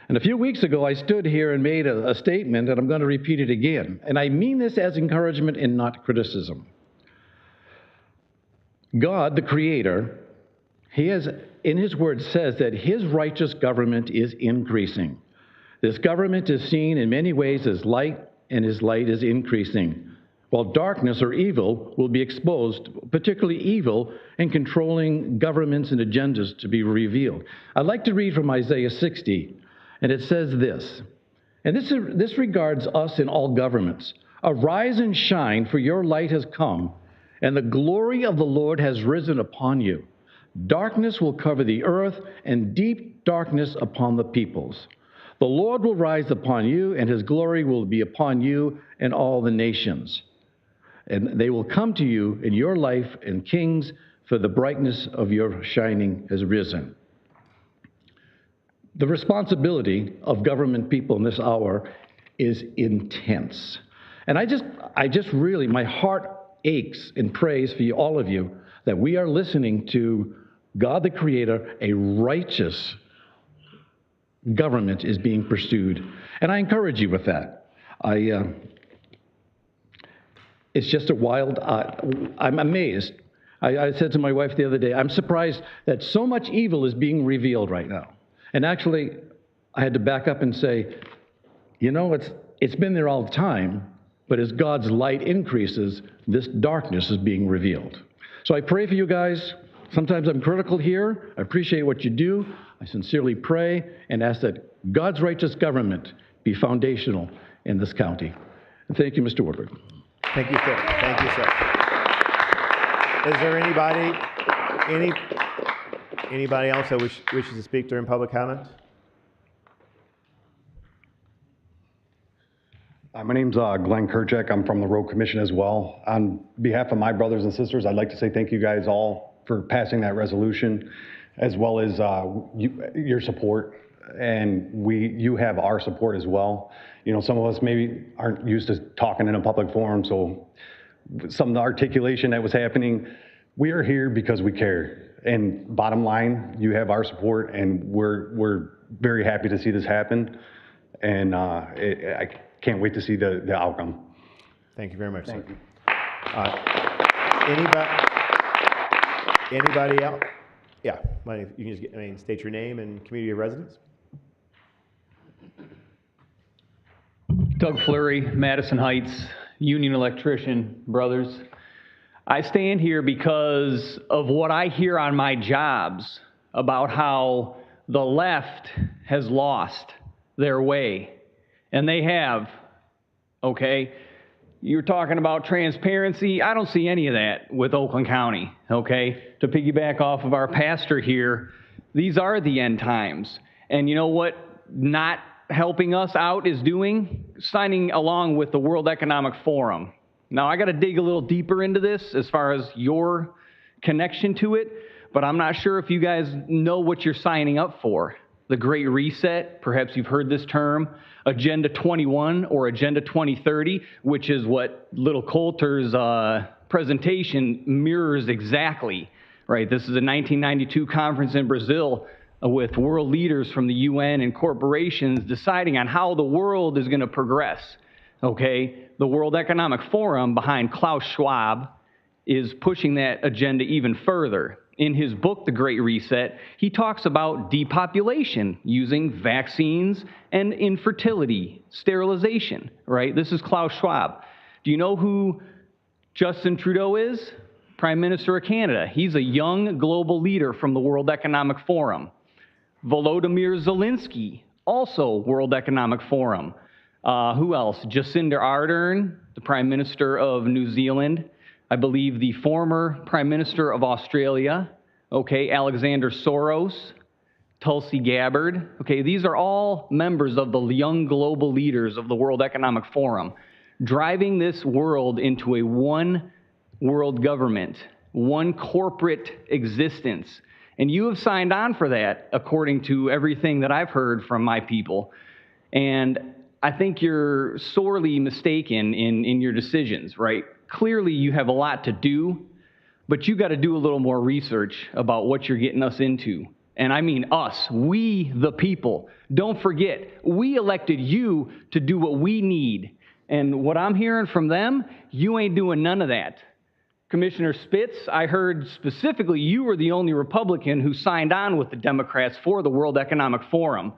And a few weeks ago, I stood here and made a statement, and I'm going to repeat it again. And I mean this as encouragement and not criticism. God, the Creator, He has, in His Word, says that His righteous government is increasing. This government is seen in many ways as light, and His light is increasing. while darkness or evil will be exposed, particularly evil in controlling governments and agendas to be revealed. I'd like to read from Isaiah 60, and it says this, and this regards us in all governments. Arise and shine, for your light has come, and the glory of the Lord has risen upon you. Darkness will cover the earth, and deep darkness upon the peoples. The Lord will rise upon you, and his glory will be upon you and all the nations. And they will come to you in your life, and kings, for the brightness of your shining has risen. The responsibility of government people in this hour is intense. And I just really, my heart aches and prays for you, all of you, that we are listening to God the Creator. A righteous government is being pursued. And I encourage you with that. It's just a wild, I'm amazed. I said to my wife the other day, I'm surprised that so much evil is being revealed right now. And actually, I had to back up and say, you know, it's been there all the time, but as God's light increases, this darkness is being revealed. So I pray for you guys. Sometimes I'm critical here. I appreciate what you do. I sincerely pray and ask that God's righteous government be foundational in this county. And thank you, Mr. Woodward. Thank you, sir. Thank you, sir. Is there anybody else that wishes to speak during public comment? My name's Glenn Kerchak. I'm from the Road Commission as well. On behalf of my brothers and sisters, I'd like to say thank you guys all for passing that resolution, as well as your support. And you have our support as well. You know, some of us maybe aren't used to talking in a public forum, so some of the articulation that was happening, we are here because we care. And bottom line, you have our support, and we're very happy to see this happen. And I can't wait to see the outcome. Thank you very much, Thank sir. you. Anybody else? Yeah, you can just state your name and community of residence. Doug Fleury, Madison Heights, union electrician, brothers. I stand here because of what I hear on my jobs about how the left has lost their way. And they have, okay? You're talking about transparency. I don't see any of that with Oakland County, okay? To piggyback off of our pastor here, these are the end times. And you know what not helping us out is doing? Signing along with the World Economic Forum. Now, I got to dig a little deeper into this as far as your connection to it, but I'm not sure if you guys know what you're signing up for. The Great Reset, perhaps you've heard this term, Agenda 21 or Agenda 2030, which is what Little Coulter's presentation mirrors exactly, right? This is a 1992 conference in Brazil with world leaders from the UN and corporations deciding on how the world is going to progress, okay? The World Economic Forum behind Klaus Schwab is pushing that agenda even further. In his book, The Great Reset, he talks about depopulation using vaccines and infertility, sterilization, right? This is Klaus Schwab. Do you know who Justin Trudeau is? Prime Minister of Canada. He's a young global leader from the World Economic Forum. Volodymyr Zelensky, also World Economic Forum. Who else? Jacinda Ardern, the Prime Minister of New Zealand. I believe the former Prime Minister of Australia, okay, Alexander Soros, Tulsi Gabbard, okay, these are all members of the young global leaders of the World Economic Forum, driving this world into a one world government, one corporate existence. And you have signed on for that, according to everything that I've heard from my people. And I think you're sorely mistaken in your decisions, right? Clearly, you have a lot to do, but you got to do a little more research about what you're getting us into. And I mean us, we the people. Don't forget, we elected you to do what we need. And what I'm hearing from them, you ain't doing none of that. Commissioner Spitz, I heard specifically you were the only Republican who signed on with the Democrats for the World Economic Forum.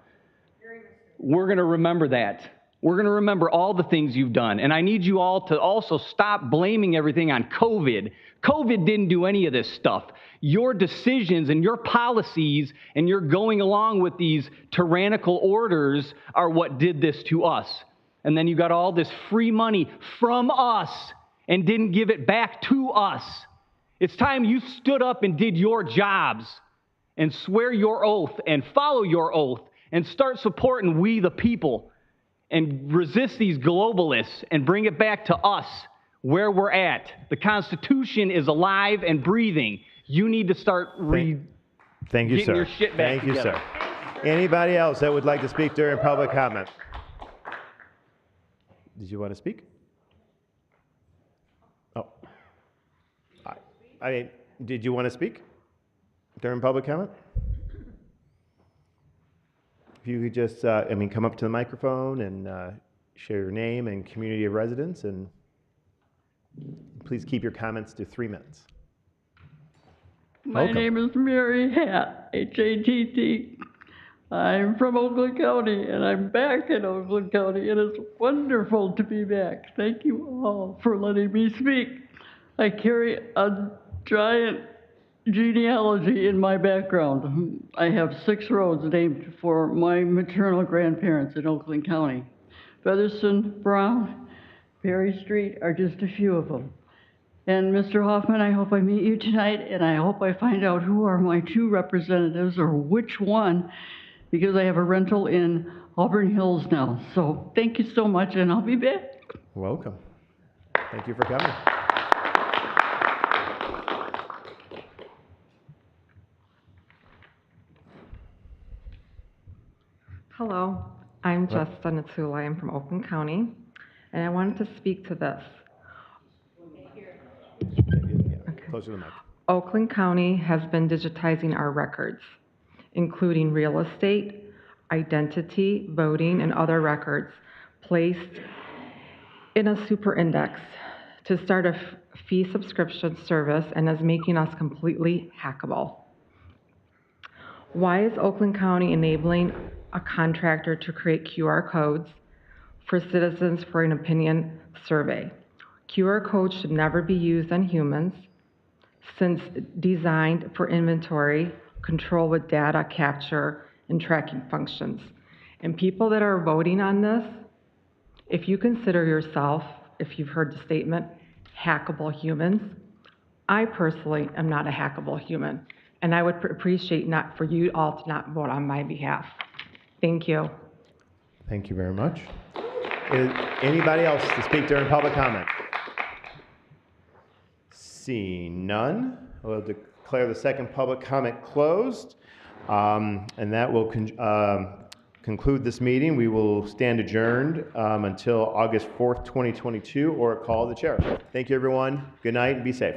We're going to remember that. We're going to remember all the things you've done. And I need you all to also stop blaming everything on COVID. COVID didn't do any of this stuff. Your decisions and your policies and your going along with these tyrannical orders are what did this to us. And then you got all this free money from us and didn't give it back to us. It's time you stood up and did your jobs and swear your oath and follow your oath and start supporting we the people and resist these globalists and bring it back to us where we're at. The Constitution is alive and breathing. You need to start Thank you, getting sir. your shit back Thank you, together. sir. Anybody else that would like to speak during public comment? Did you want to speak? Oh. I mean, did you want to speak during public comment? If you could just, come up to the microphone and share your name and community of residence, and please keep your comments to 3 minutes. My Welcome. name is Mary Hatt, H-A-T-T. I'm from Oakland County, and I'm back in Oakland County, and it's wonderful to be back. Thank you all for letting me speak. I carry a giant genealogy in my background. I have 6 roads named for my maternal grandparents in Oakland County. Featherston, Brown, Perry Street are just a few of them. And Mr. Hoffman, I hope I meet you tonight, and I hope I find out who are my 2 representatives or which one, because I have a rental in Auburn Hills now. So thank you so much, and I'll be back. Welcome. Thank you for coming. Hello, I'm Hello. Jessica Natsula. I'm from Oakland County, and I wanted to speak to this. Closer to the mic. Oakland County has been digitizing our records, including real estate, identity, voting, and other records placed in a super index to start a fee subscription service and is making us completely hackable. Why is Oakland County enabling a contractor to create QR codes for citizens for an opinion survey? QR codes should never be used on humans, since designed for inventory control with data capture and tracking functions. And people that are voting on this, if you consider yourself, if you've heard the statement, hackable humans, I personally am not a hackable human, and I would appreciate not for you all to not vote on my behalf. Thank you. Thank you very much. Is anybody else to speak during public comment? Seeing none, we'll declare the second public comment closed, and that will conclude this meeting. We will stand adjourned until August 4th, 2022, or a call of the chair. Thank you, everyone. Good night and be safe.